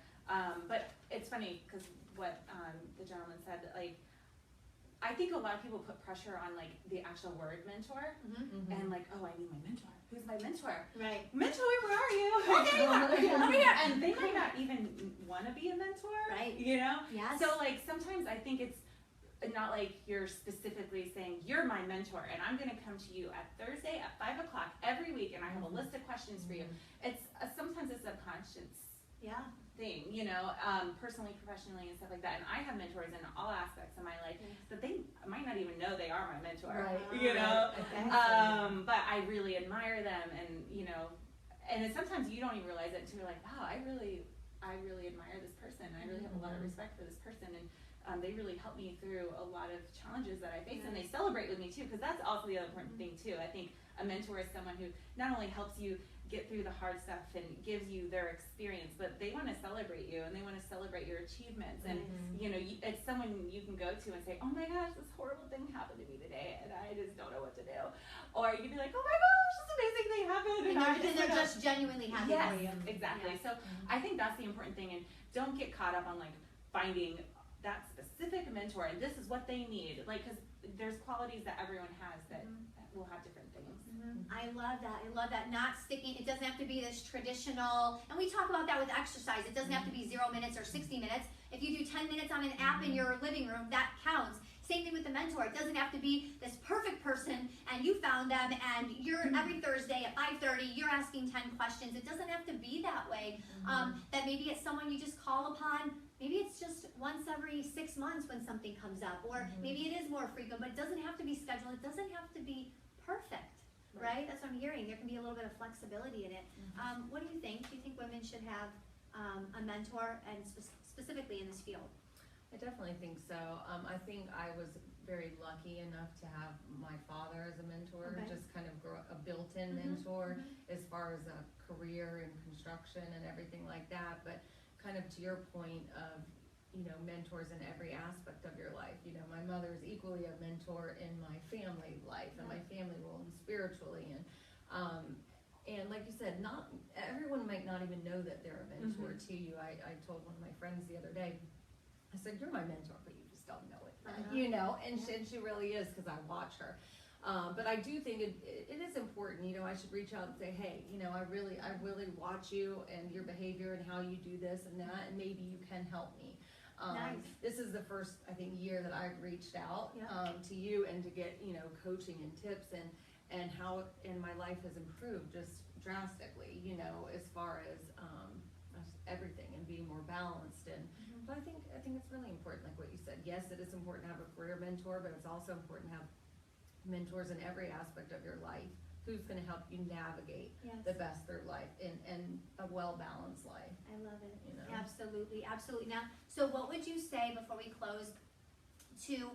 but it's funny because what the gentleman said, like, I think a lot of people put pressure on like the actual word mentor, and like, oh, I need my mentor. Who's my mentor? Right. Mentor, where are you? Oh, there you are. Over here. And they might not even want to be a mentor. Right. You know? Yes. So like sometimes I think it's not like you're specifically saying you're my mentor and I'm going to come to you at Thursday at 5 o'clock every week and I have a list of questions for you. It's sometimes a subconscious thing, you know, personally, professionally, and stuff like that. And I have mentors in all aspects of my life that they might not even know they are my mentor, you know. But I really admire them, and you know, and then sometimes you don't even realize it until you're like, wow, I really admire this person. I really have a lot of respect for this person, and they really help me through a lot of challenges that I face, and they celebrate with me too, because that's also the other important thing too. I think a mentor is someone who not only helps you get through the hard stuff and gives you their experience, but they want to celebrate you and they want to celebrate your achievements. And you know, it's someone you can go to and say, oh my gosh, this horrible thing happened to me today and I just don't know what to do. Or you can be like, oh my gosh, this amazing thing happened. And they're just genuinely happy for you. Exactly. So I think that's the important thing, and don't get caught up on like finding that specific mentor and this is what they need. Like, because there's qualities that everyone has that will have different things. I love that. I love that. Not sticking, it doesn't have to be this traditional, and we talk about that with exercise. It doesn't have to be 0 minutes or 60 minutes. If you do 10 minutes on an app in your living room, that counts. Same thing with the mentor. It doesn't have to be this perfect person and you found them and you're every Thursday at 5:30, you're asking 10 questions. It doesn't have to be that way. That maybe it's someone you just call upon. Maybe it's just once every 6 months when something comes up, or maybe it is more frequent, but it doesn't have to be scheduled. It doesn't have to be perfect, right? That's what I'm hearing. There can be a little bit of flexibility in it. What do you think? Do you think women should have a mentor, and specifically in this field? I definitely think so. I think I was very lucky enough to have my father as a mentor, just kind of a built-in mentor as far as a career and construction and everything like that. But kind of to your point of, you know, mentors in every aspect of your life. You know, my mother is equally a mentor in my family life and my family role and spiritually. And like you said, not everyone might not even know that they're a mentor to you. I told one of my friends the other day, I said, you're my mentor, but you just don't know it. You know, and she really is, because I watch her. But I do think it is important, you know, I should reach out and say, hey, you know, I really watch you and your behavior and how you do this and that, and maybe you can help me. This is the first, I think, year that I've reached out to you and to get, you know, coaching and tips and how my life has improved just drastically, you know, as far as everything and being more balanced. And but I think it's really important, like what you said. Yes, it is important to have a career mentor, but it's also important to have mentors in every aspect of your life who's going to help you navigate the best through life and a well-balanced life. I love it. You know? Absolutely. Now, so what would you say before we close to,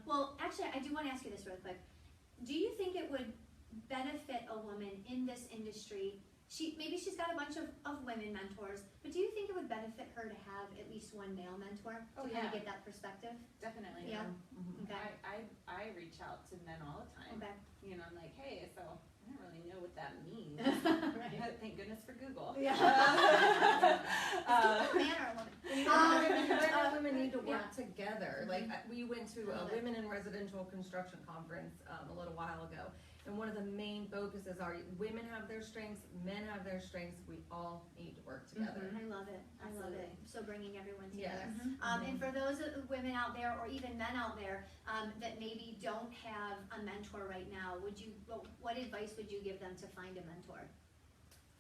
well, actually, I do want to ask you this really quick. Do you think it would benefit a woman in this industry? Maybe she's got a bunch of women mentors, but do you think it would benefit her to have at least one male mentor to kind of get that perspective? Definitely. Yeah. Okay. I reach out to men all the time. Okay. You know, I'm like, hey, so I don't really know what that means. Right. Thank goodness for Google. Yeah. Man or a woman? Women need to work together. Like, we went to a Women in Residential Construction conference a little while ago. And one of the main focuses are women have their strengths, men have their strengths. We all need to work together. I love it. I love it. So bringing everyone together. Yes. And for those women out there, or even men out there, that maybe don't have a mentor right now, what advice would you give them to find a mentor?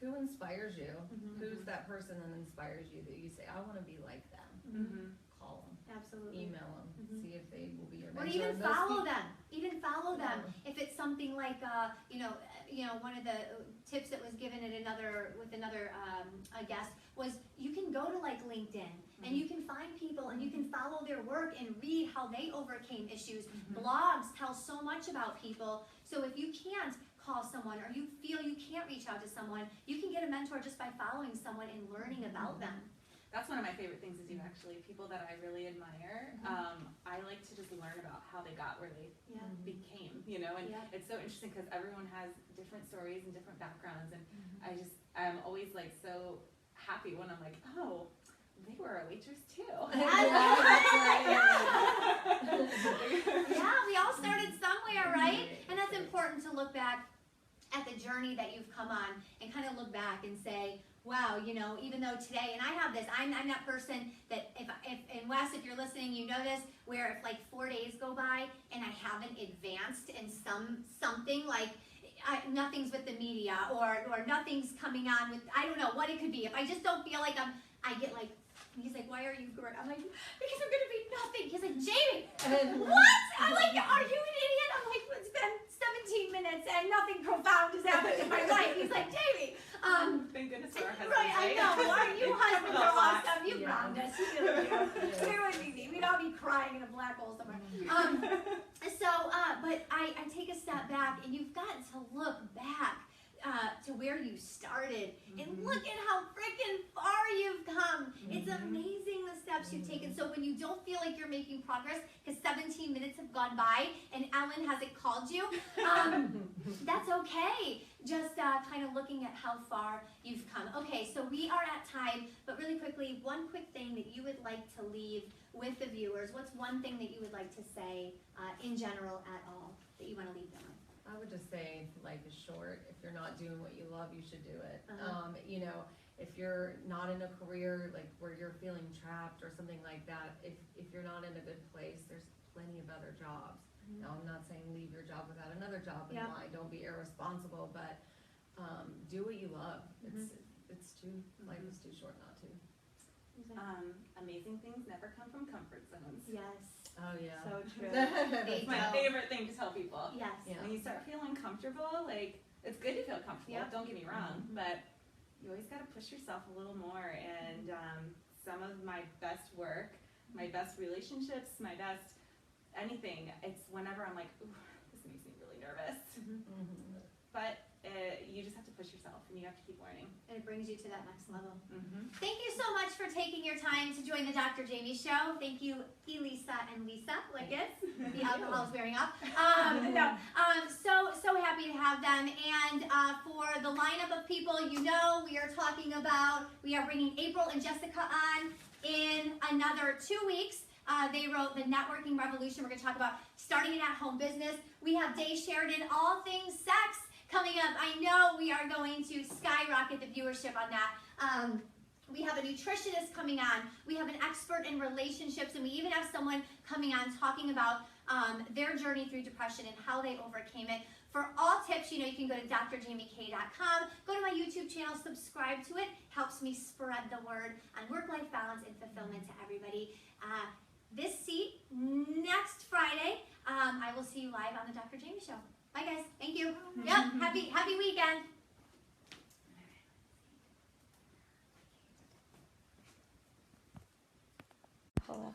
Who inspires you? Who's that person that inspires you that you say, I want to be like them? Call them. Absolutely. Email them. See if they will be your mentor. Or even follow them. Even follow them. If if it's something like, one of the tips that was given at another guest was you can go to like LinkedIn and you can find people and you can follow their work and read how they overcame issues. Blogs tell so much about people. So if you can't call someone or you feel you can't reach out to someone, you can get a mentor just by following someone and learning about them. That's one of my favorite things to do, actually. People that I really admire, I like to just learn about how they got where they became, and it's so interesting because everyone has different stories and different backgrounds, and I'm always like so happy when I'm like, oh, they were a waitress too. Yeah, we all started somewhere, right? And that's important to look back at the journey that you've come on and kind of look back and say, wow, even though today, and I have this, I'm that person that if and Wes, if you're listening, you know this, where if like 4 days go by and I haven't advanced in something like nothing's with the media or nothing's coming on with, I don't know what it could be. If I just don't feel like I get like, he's like, why are you good? I'm like, because I'm gonna be nothing. He's like, Jamie, what? I'm like, are you an idiot? I'm like, it's been 17 minutes and nothing profound has happened in my life. He's like, Jamie. Thank goodness for our husbands. Right, I know. You husbands are awesome. You ground us. You really do. It would be me. We'd all be crying in a black hole somewhere. But I take a step back, and you've got to look back to where you started, and look at how freaking far you've come. It's amazing the steps you've taken. So when you don't feel like you're making progress, because 17 minutes have gone by, and Ellen hasn't called you, that's okay. Just kind of looking at how far you've come. Okay, so we are at time, but really quickly, one quick thing that you would like to leave with the viewers. What's one thing that you would like to say in general at all that you want to leave them with? I would just say life is short. If you're not doing what you love, you should do it. If you're not in a career like where you're feeling trapped or something like that, if you're not in a good place, there's plenty of other jobs. Now, I'm not saying leave your job without another job and lie. Don't be irresponsible, but do what you love. Life is too short not to. Amazing things never come from comfort zones. Yes. Oh yeah. So true. It's my favorite thing to tell people. Yes. Yeah. When you start feeling comfortable, like, it's good to feel comfortable, don't get me wrong, but you always got to push yourself a little more, and some of my best work, my best relationships, my best anything, it's whenever I'm like, ooh, this makes me really nervous. But you just have to push yourself, and you have to keep learning. And it brings you to that next level. Thank you so much for taking your time to join the Dr. Jaime Show. Thank you, Elisa and Lisa, like it. The alcohol is wearing off. So happy to have them. And for the lineup of people, we are talking about, we are bringing April and Jessica on in another 2 weeks. They wrote The Networking Revolution. We're going to talk about starting an at-home business. We have Day Sheridan, all things sex, coming up. I know we are going to skyrocket the viewership on that. We have a nutritionist coming on. We have an expert in relationships, and we even have someone coming on talking about their journey through depression and how they overcame it. For all tips, you can go to drjaimek.com. Go to my YouTube channel, subscribe to it. Helps me spread the word on work-life balance and fulfillment to everybody. This seat next Friday. I will see you live on the Dr. Jaime Show. Bye, guys. Thank you. Yep. Happy weekend. Hello.